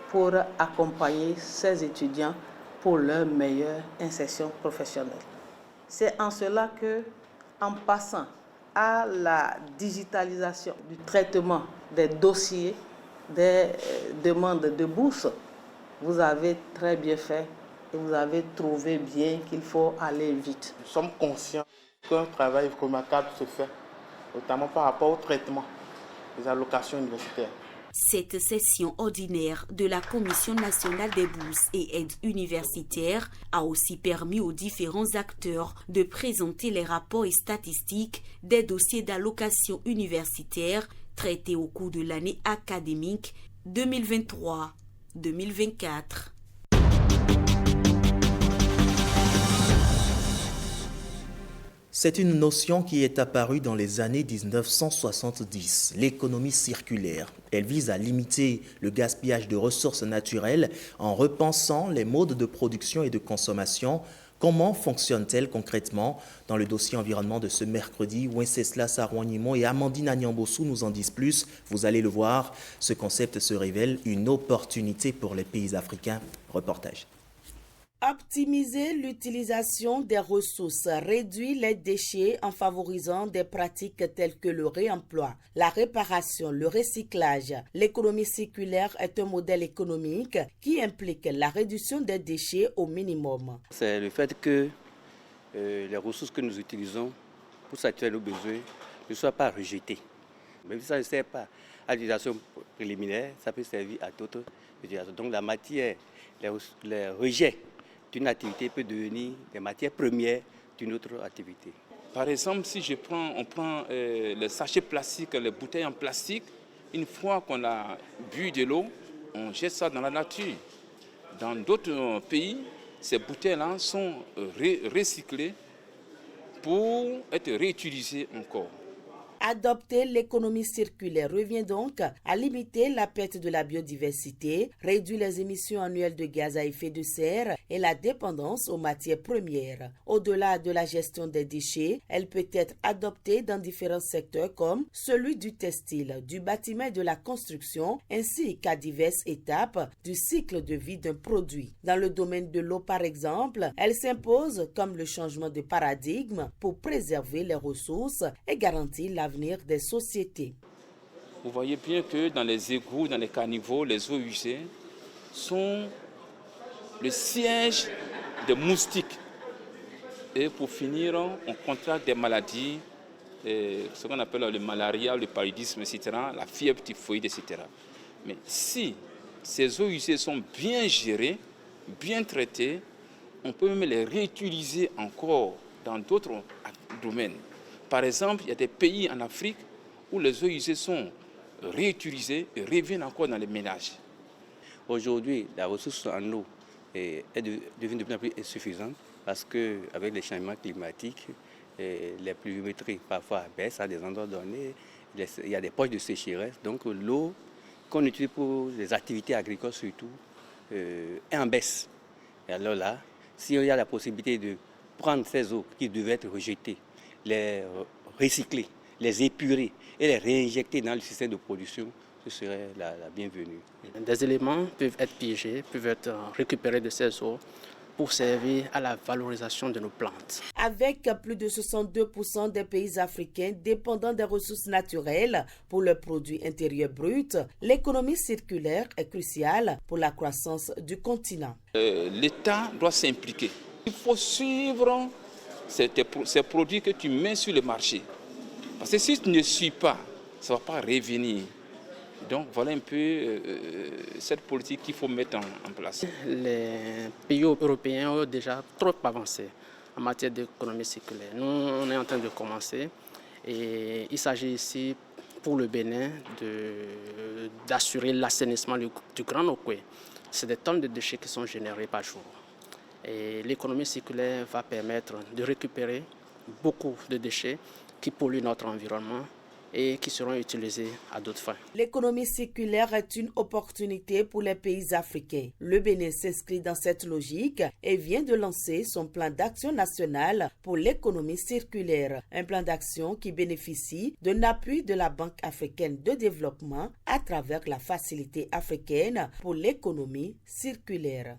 pour accompagner ces étudiants pour leur meilleure insertion professionnelle. C'est en cela que, en passant à la digitalisation du traitement des dossiers, des demandes de bourse, vous avez très bien fait et vous avez trouvé bien qu'il faut aller vite. Nous sommes conscients qu'un travail remarquable se fait, notamment par rapport au traitement des allocations universitaires. Cette session ordinaire de la Commission nationale des bourses et aides universitaires a aussi permis aux différents acteurs de présenter les rapports et statistiques des dossiers d'allocation universitaire traités au cours de l'année académique 2023-2024. C'est une notion qui est apparue dans les années 1970, l'économie circulaire. Elle vise à limiter le gaspillage de ressources naturelles en repensant les modes de production et de consommation. Comment fonctionne-t-elle concrètement? Dans le dossier environnement de ce mercredi, Wenceslas Arouanimon et Amandine Agnambossou nous en disent plus. Vous allez le voir, ce concept se révèle une opportunité pour les pays africains. Reportage. Optimiser l'utilisation des ressources, réduire les déchets en favorisant des pratiques telles que le réemploi, la réparation, le recyclage. L'économie circulaire est un modèle économique qui implique la réduction des déchets au minimum. C'est le fait que les ressources que nous utilisons pour satisfaire nos besoins ne soient pas rejetées. Même si ça ne sert pas à l'utilisation préliminaire, ça peut servir à d'autres utilisations. Donc la matière, les rejets d'une activité peut devenir des matières premières d'une autre activité. Par exemple, si on prend les sachets plastiques, les bouteilles en plastique, une fois qu'on a bu de l'eau, on jette ça dans la nature. Dans d'autres pays, ces bouteilles-là sont recyclées pour être réutilisées encore. Adopter l'économie circulaire revient donc à limiter la perte de la biodiversité, réduire les émissions annuelles de gaz à effet de serre et la dépendance aux matières premières. Au-delà de la gestion des déchets, elle peut être adoptée dans différents secteurs comme celui du textile, du bâtiment et de la construction, ainsi qu'à diverses étapes du cycle de vie d'un produit. Dans le domaine de l'eau, par exemple, elle s'impose comme le changement de paradigme pour préserver les ressources et garantir l'avenir des sociétés. Vous voyez bien que dans les égouts, dans les caniveaux, les eaux usées sont le siège des moustiques. Et pour finir, on contracte des maladies, ce qu'on appelle le malaria, le paludisme, etc., la fièvre typhoïde, etc. Mais si ces eaux usées sont bien gérées, bien traitées, on peut même les réutiliser encore dans d'autres domaines. Par exemple, il y a des pays en Afrique où les eaux usées sont réutilisées et reviennent encore dans les ménages. Aujourd'hui, la ressource en eau devient de plus en plus insuffisante parce qu'avec les changements climatiques, les pluviométries parfois baissent à des endroits donnés, il y a des poches de sécheresse. Donc l'eau qu'on utilise pour les activités agricoles surtout est en baisse. Et alors là, s'il y a la possibilité de prendre ces eaux qui devaient être rejetées, les recycler, les épurer et les réinjecter dans le système de production, ce serait la bienvenue. Des éléments peuvent être piégés, peuvent être récupérés de ces eaux pour servir à la valorisation de nos plantes. Avec plus de 62% des pays africains dépendant des ressources naturelles pour leurs produits intérieurs bruts, l'économie circulaire est cruciale pour la croissance du continent. L'État doit s'impliquer. Il faut suivre ces produits que tu mets sur le marché. Parce que si tu ne suis pas, ça ne va pas revenir. Donc voilà un peu cette politique qu'il faut mettre en place. Les pays européens ont déjà trop avancé en matière d'économie circulaire. Nous, on est en train de commencer et il s'agit ici pour le Bénin d'assurer l'assainissement du Grand Nokoué. C'est des tonnes de déchets qui sont générés par jour. Et l'économie circulaire va permettre de récupérer beaucoup de déchets qui polluent notre environnement et qui seront utilisés à d'autres fins. L'économie circulaire est une opportunité pour les pays africains. Le Bénin s'inscrit dans cette logique et vient de lancer son plan d'action national pour l'économie circulaire. Un plan d'action qui bénéficie d'un appui de la Banque africaine de développement à travers la Facilité africaine pour l'économie circulaire.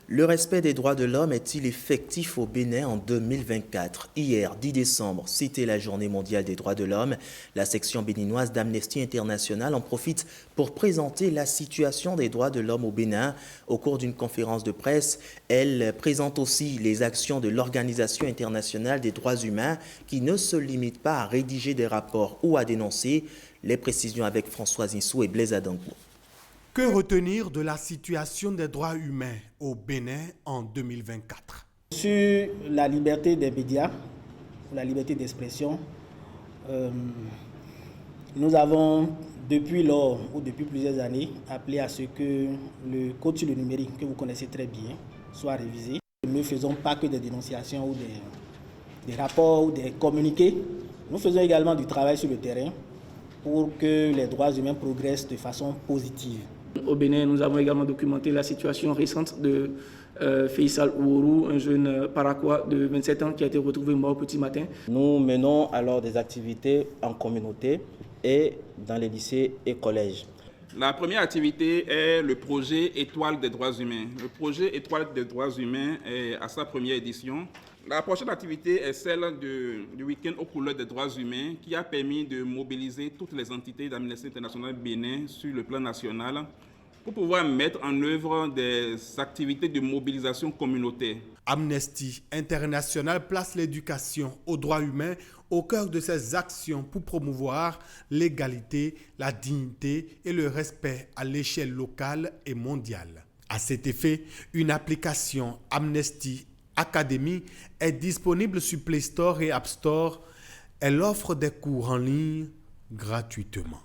Le respect des droits de l'homme est-il effectif au Bénin en 2024? Hier, 10 décembre, c'était la Journée mondiale des droits de l'homme. La section béninoise d'Amnesty International en profite pour présenter la situation des droits de l'homme au Bénin. Au cours d'une conférence de presse, elle présente aussi les actions de l'Organisation internationale des droits humains qui ne se limite pas à rédiger des rapports ou à dénoncer. Les précisions avec Françoise Insou et Blaise Adangou. Que retenir de la situation des droits humains au Bénin en 2024? Sur la liberté des médias, la liberté d'expression, nous avons depuis plusieurs années appelé à ce que le code sur le numérique, que vous connaissez très bien, soit révisé. Nous ne faisons pas que des dénonciations ou des rapports ou des communiqués. Nous faisons également du travail sur le terrain pour que les droits humains progressent de façon positive. Au Bénin, nous avons également documenté la situation récente de Faisal Ouourou, un jeune paraquois de 27 ans qui a été retrouvé mort petit matin. Nous menons alors des activités en communauté et dans les lycées et collèges. La première activité est le projet Étoile des droits humains. Le projet Étoile des droits humains est à sa première édition. La prochaine activité est celle du week-end aux couleurs des droits humains qui a permis de mobiliser toutes les entités d'Amnesty International Bénin sur le plan national pour pouvoir mettre en œuvre des activités de mobilisation communautaire. Amnesty International place l'éducation aux droits humains au cœur de ses actions pour promouvoir l'égalité, la dignité et le respect à l'échelle locale et mondiale. À cet effet, une application Amnesty Academy est disponible sur Play Store et App Store. Elle offre des cours en ligne gratuitement.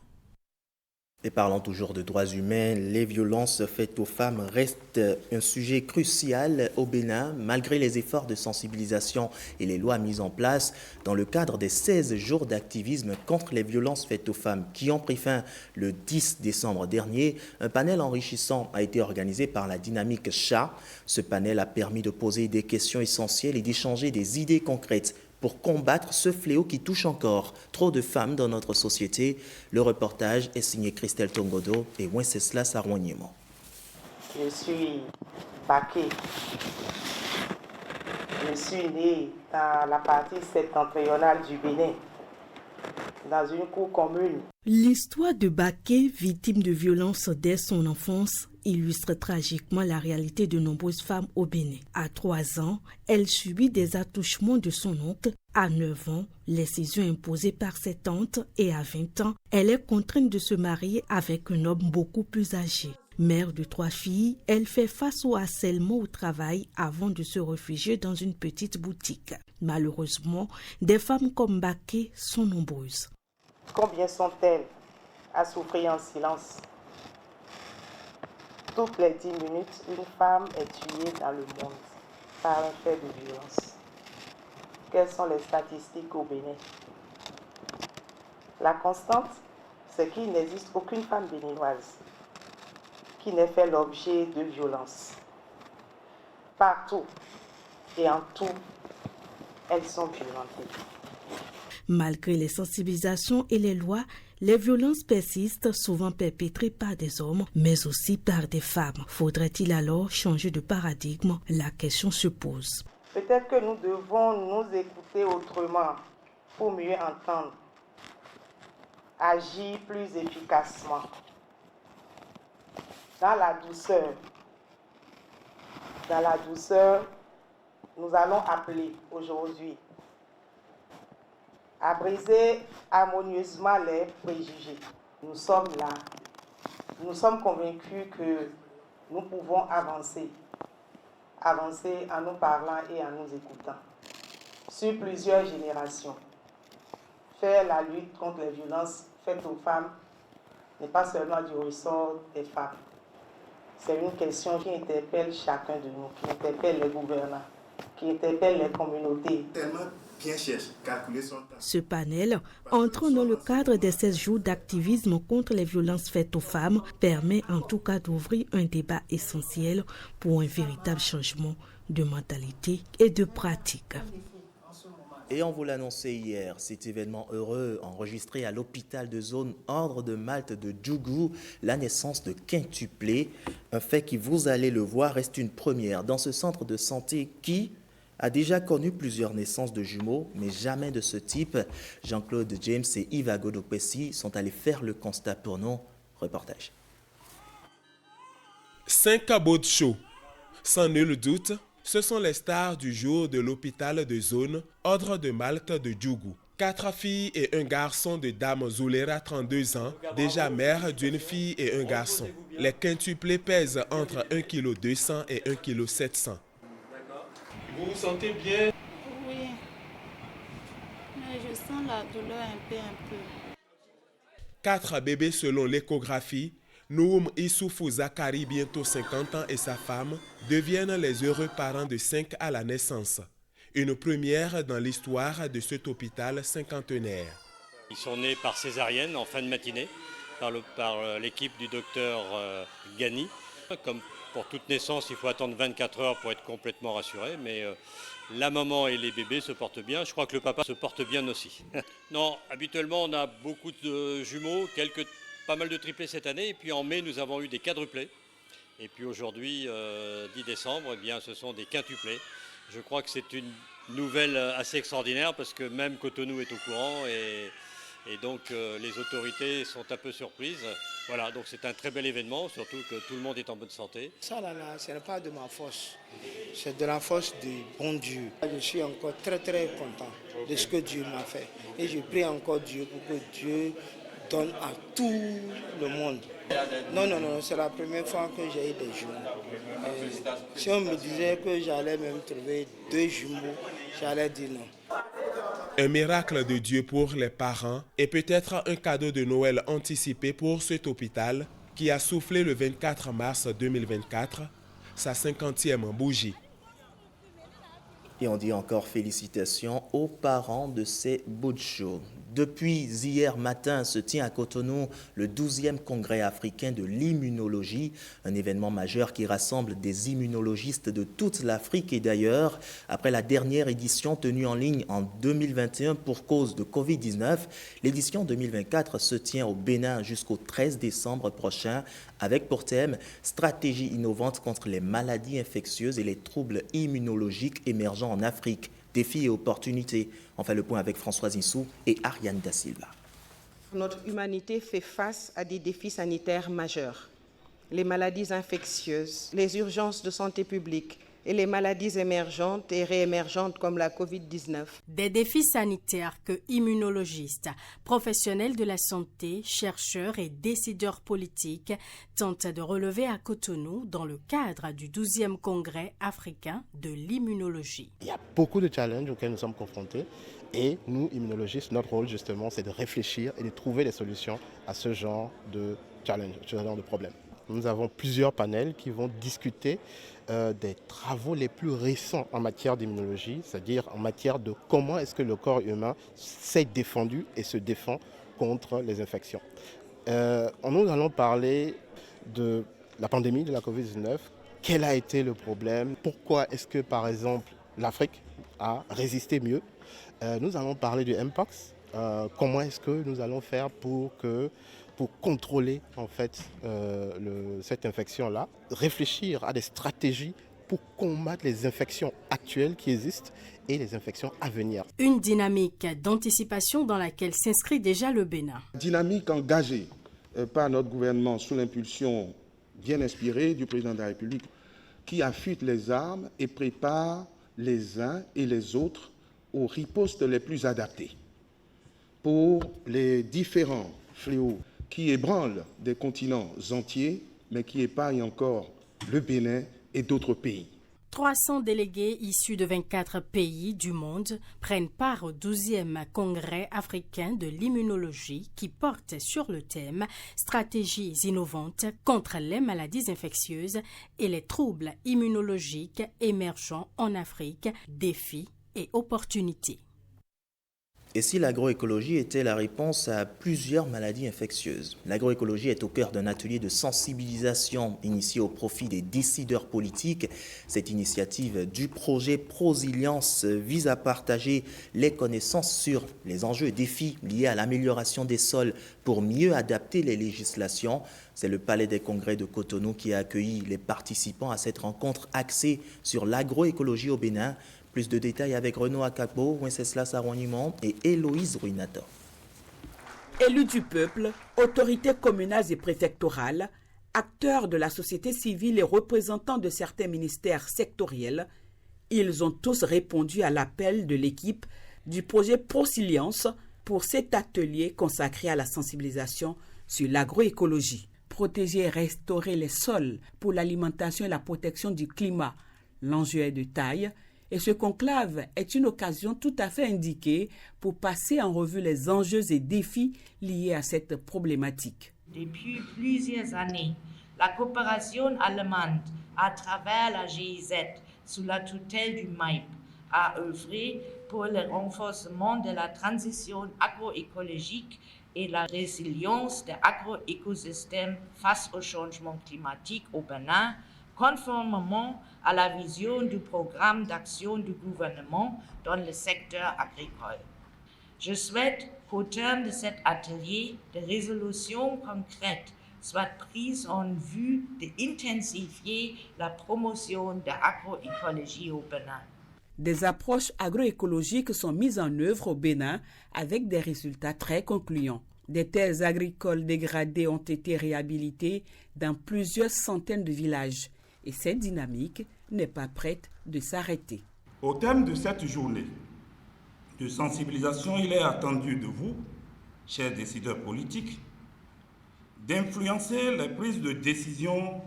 Et parlant toujours de droits humains, les violences faites aux femmes restent un sujet crucial au Bénin, malgré les efforts de sensibilisation et les lois mises en place dans le cadre des 16 jours d'activisme contre les violences faites aux femmes qui ont pris fin le 10 décembre dernier. Un panel enrichissant a été organisé par la Dynamique CHA. Ce panel a permis de poser des questions essentielles et d'échanger des idées concrètes pour combattre ce fléau qui touche encore trop de femmes dans notre société. Le reportage est signé Christelle Tongodo et Wenceslas Sarwanyemo. Je suis Baké. Je suis née dans la partie septentrionale du Bénin, dans une cour commune. L'histoire de Baké, victime de violences dès son enfance, illustre tragiquement la réalité de nombreuses femmes au Bénin. À 3 ans, elle subit des attouchements de son oncle. À 9 ans, les cisions imposées par ses tantes et à 20 ans, elle est contrainte de se marier avec un homme beaucoup plus âgé. Mère de 3 filles, elle fait face au harcèlement au travail avant de se réfugier dans une petite boutique. Malheureusement, des femmes comme Baké sont nombreuses. Combien sont-elles à souffrir en silence? Toutes les 10 minutes, une femme est tuée dans le monde par un fait de violence. Quelles sont les statistiques au Bénin? La constante, c'est qu'il n'existe aucune femme béninoise qui n'ait fait l'objet de violences. Partout et en tout, elles sont violentées. Malgré les sensibilisations et les lois, les violences persistent, souvent perpétrées par des hommes, mais aussi par des femmes. Faudrait-il alors changer de paradigme? La question se pose. Peut-être que nous devons nous écouter autrement pour mieux entendre, agir plus efficacement. Dans la douceur, nous allons appeler aujourd'hui à briser harmonieusement les préjugés. Nous sommes là. Nous sommes convaincus que nous pouvons avancer en nous parlant et en nous écoutant. Sur plusieurs générations, faire la lutte contre les violences faites aux femmes n'est pas seulement du ressort des femmes. C'est une question qui interpelle chacun de nous, qui interpelle les gouvernants, qui interpelle les communautés. Ce panel, entrant dans le cadre des 16 jours d'activisme contre les violences faites aux femmes, permet en tout cas d'ouvrir un débat essentiel pour un véritable changement de mentalité et de pratique. Et on vous l'annonçait hier, cet événement heureux enregistré à l'hôpital de zone Ordre de Malte de Djougou, la naissance de quintuplés, un fait qui, vous allez le voir, reste une première dans ce centre de santé qui a déjà connu plusieurs naissances de jumeaux, mais jamais de ce type. Jean-Claude James et Yves Agodopessi sont allés faire le constat pour nous. Reportage. 5 cabots de show. Sans nul doute, ce sont les stars du jour de l'hôpital de zone Ordre de Malte de Djougou. 4 filles et un garçon de Dame Zoulera, 32 ans, déjà mère d'une fille et un garçon. Les quintuplés pèsent entre 1,2 kg et 1,7 kg. Vous vous sentez bien? Oui, mais je sens la douleur un peu. 4 bébés selon l'échographie. Noum Issoufou Zakari, bientôt 50 ans, et sa femme deviennent les heureux parents de 5 à la naissance. Une première dans l'histoire de cet hôpital cinquantenaire. Ils sont nés par césarienne en fin de matinée par l'équipe du docteur Gani. Comme pour toute naissance, il faut attendre 24 heures pour être complètement rassuré, mais la maman et les bébés se portent bien. Je crois que le papa se porte bien aussi. Non, habituellement, on a beaucoup de jumeaux, pas mal de triplés cette année, et puis en mai, nous avons eu des quadruplés. Et puis aujourd'hui, 10 décembre, eh bien, ce sont des quintuplés. Je crois que c'est une nouvelle assez extraordinaire parce que même Cotonou est au courant et donc les autorités sont un peu surprises. Voilà, donc c'est un très bel événement, surtout que tout le monde est en bonne santé. Ça là, ce n'est pas de ma force, c'est de la force du bon Dieu. Je suis encore très content de ce que Dieu m'a fait. Et je prie encore Dieu pour que Dieu donne à tout le monde. Non, c'est la première fois que j'ai eu des jumeaux. Si on me disait que j'allais même trouver 2 jumeaux, j'allais dire non. Un miracle de Dieu pour les parents et peut-être un cadeau de Noël anticipé pour cet hôpital qui a soufflé le 24 mars 2024 sa 50e bougie. Et on dit encore félicitations aux parents de ces bouts de show. Depuis hier matin se tient à Cotonou le 12e congrès africain de l'immunologie, un événement majeur qui rassemble des immunologistes de toute l'Afrique et d'ailleurs. Après la dernière édition tenue en ligne en 2021 pour cause de Covid-19, l'édition 2024 se tient au Bénin jusqu'au 13 décembre prochain avec pour thème « Stratégie innovante contre les maladies infectieuses et les troubles immunologiques émergents en Afrique, défis et opportunités ». On fait le point avec Françoise Insou et Ariane Da Silva. Notre humanité fait face à des défis sanitaires majeurs. Les maladies infectieuses, les urgences de santé publique et les maladies émergentes et réémergentes comme la Covid-19. Des défis sanitaires que immunologistes, professionnels de la santé, chercheurs et décideurs politiques tentent de relever à Cotonou dans le cadre du 12e congrès africain de l'immunologie. Il y a beaucoup de challenges auxquels nous sommes confrontés et nous, immunologistes, notre rôle justement, c'est de réfléchir et de trouver des solutions à ce genre de challenges, ce genre de problèmes. Nous avons plusieurs panels qui vont discuter des travaux les plus récents en matière d'immunologie, c'est-à-dire en matière de comment est-ce que le corps humain s'est défendu et se défend contre les infections. Nous allons parler de la pandémie de la Covid-19, quel a été le problème, pourquoi est-ce que par exemple l'Afrique a résisté mieux. Nous allons parler du Mpox, comment est-ce que nous allons faire pour contrôler en fait cette infection-là, réfléchir à des stratégies pour combattre les infections actuelles qui existent et les infections à venir. Une dynamique d'anticipation dans laquelle s'inscrit déjà le Bénin. Dynamique engagée par notre gouvernement sous l'impulsion bien inspirée du président de la République qui affûte les armes et prépare les uns et les autres aux ripostes les plus adaptées pour les différents fléaux qui ébranle des continents entiers, mais qui épargne encore le Bénin et d'autres pays. 300 délégués issus de 24 pays du monde prennent part au 12e congrès africain de l'immunologie qui porte sur le thème « Stratégies innovantes contre les maladies infectieuses et les troubles immunologiques émergents en Afrique, défis et opportunités ». Et si l'agroécologie était la réponse à plusieurs maladies infectieuses? L'agroécologie est au cœur d'un atelier de sensibilisation initié au profit des décideurs politiques. Cette initiative du projet Prosilience vise à partager les connaissances sur les enjeux et défis liés à l'amélioration des sols pour mieux adapter les législations. C'est le Palais des Congrès de Cotonou qui a accueilli les participants à cette rencontre axée sur l'agroécologie au Bénin. Plus de détails avec Renaud Akakbo, Wenceslas Sarouanimon et Héloïse Ruinator. Élus du peuple, autorités communales et préfectorales, acteurs de la société civile et représentants de certains ministères sectoriels, ils ont tous répondu à l'appel de l'équipe du projet Prosilience pour cet atelier consacré à la sensibilisation sur l'agroécologie. Protéger et restaurer les sols pour l'alimentation et la protection du climat, l'enjeu est de taille. Et ce conclave est une occasion tout à fait indiquée pour passer en revue les enjeux et défis liés à cette problématique. Depuis plusieurs années, la coopération allemande, à travers la GIZ, sous la tutelle du MAIP, a œuvré pour le renforcement de la transition agroécologique et la résilience des agroécosystèmes face au changement climatique au Bénin, conformément à la vision du programme d'action du gouvernement dans le secteur agricole. Je souhaite qu'au terme de cet atelier, des résolutions concrètes soient prises en vue d'intensifier la promotion de l'agroécologie au Bénin. Des approches agroécologiques sont mises en œuvre au Bénin avec des résultats très concluants. Des terres agricoles dégradées ont été réhabilitées dans plusieurs centaines de villages. Et cette dynamique n'est pas prête de s'arrêter. Au terme de cette journée de sensibilisation, il est attendu de vous, chers décideurs politiques, d'influencer les prises de décision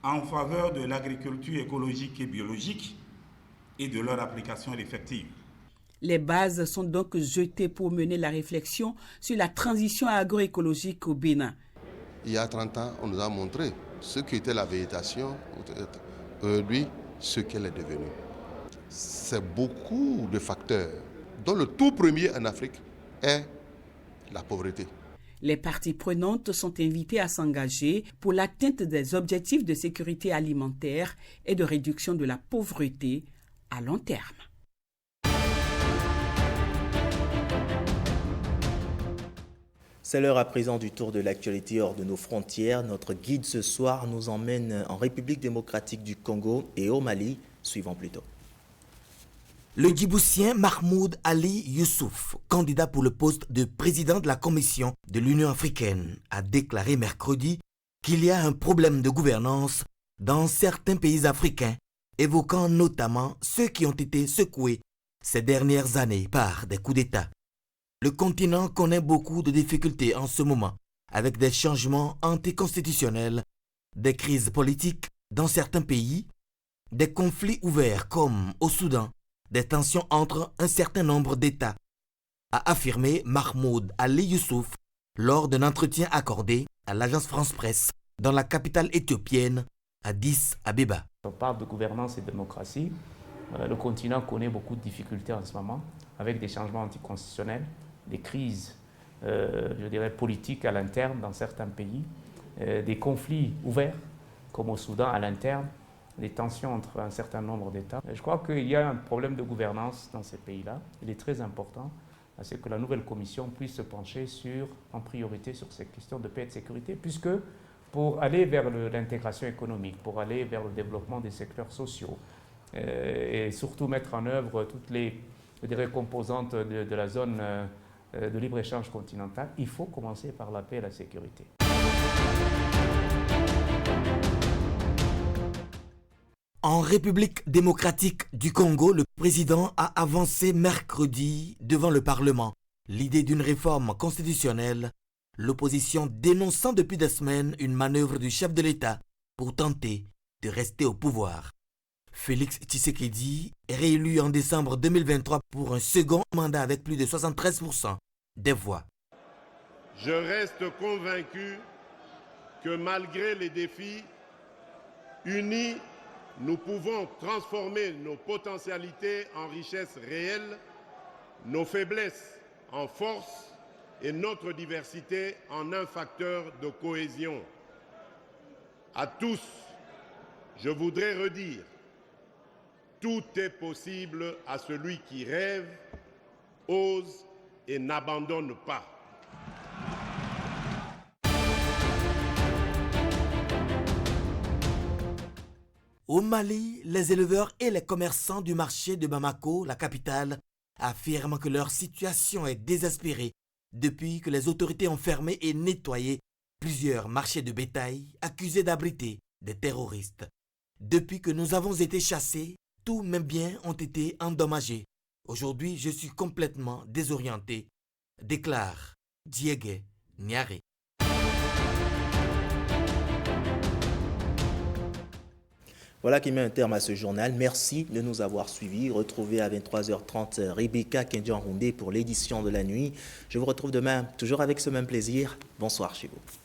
en faveur de l'agriculture écologique et biologique et de leur application effective. Les bases sont donc jetées pour mener la réflexion sur la transition agroécologique au Bénin. Il y a 30 ans, on nous a montré ce qu'était la végétation, aujourd'hui, ce qu'elle est devenue. C'est beaucoup de facteurs, dont le tout premier en Afrique est la pauvreté. Les parties prenantes sont invitées à s'engager pour l'atteinte des objectifs de sécurité alimentaire et de réduction de la pauvreté à long terme. C'est l'heure à présent du tour de l'actualité hors de nos frontières. Notre guide ce soir nous emmène en République démocratique du Congo et au Mali. Suivons plutôt. Le Djiboutien Mahmoud Ali Youssouf, candidat pour le poste de président de la Commission de l'Union africaine, a déclaré mercredi qu'il y a un problème de gouvernance dans certains pays africains, évoquant notamment ceux qui ont été secoués ces dernières années par des coups d'État. Le continent connaît beaucoup de difficultés en ce moment, avec des changements anticonstitutionnels, des crises politiques dans certains pays, des conflits ouverts comme au Soudan, des tensions entre un certain nombre d'États, a affirmé Mahmoud Ali Youssouf lors d'un entretien accordé à l'agence France-Presse dans la capitale éthiopienne, Addis Abeba. On parle de gouvernance et de démocratie. Le continent connaît beaucoup de difficultés en ce moment, avec des changements anticonstitutionnels, des crises, politiques à l'interne dans certains pays, des conflits ouverts, comme au Soudan à l'interne, des tensions entre un certain nombre d'États. Je crois qu'il y a un problème de gouvernance dans ces pays-là. Il est très important à ce que la nouvelle commission puisse se pencher en priorité sur ces questions de paix et de sécurité, puisque pour aller vers l'intégration économique, pour aller vers le développement des secteurs sociaux, et surtout mettre en œuvre toutes les composantes de la zone de libre-échange continental, il faut commencer par la paix et la sécurité. En République démocratique du Congo, le président a avancé mercredi devant le Parlement l'idée d'une réforme constitutionnelle, l'opposition dénonçant depuis des semaines une manœuvre du chef de l'État pour tenter de rester au pouvoir. Félix Tshisekedi est réélu en décembre 2023 pour un second mandat avec plus de 73% des voix. Je reste convaincu que malgré les défis, unis, nous pouvons transformer nos potentialités en richesses réelles, nos faiblesses en force et notre diversité en un facteur de cohésion. À tous, je voudrais redire, tout est possible à celui qui rêve, ose et n'abandonne pas. Au Mali, les éleveurs et les commerçants du marché de Bamako, la capitale, affirment que leur situation est désespérée depuis que les autorités ont fermé et nettoyé plusieurs marchés de bétail accusés d'abriter des terroristes. Depuis que nous avons été chassés, tous mes biens ont été endommagés. Aujourd'hui, je suis complètement désorienté, déclare Diégué Niaré. Voilà qui met un terme à ce journal. Merci de nous avoir suivis. Retrouvez à 23h30 Rebecca Kenjan-Roundé pour l'édition de la nuit. Je vous retrouve demain, toujours avec ce même plaisir. Bonsoir chez vous.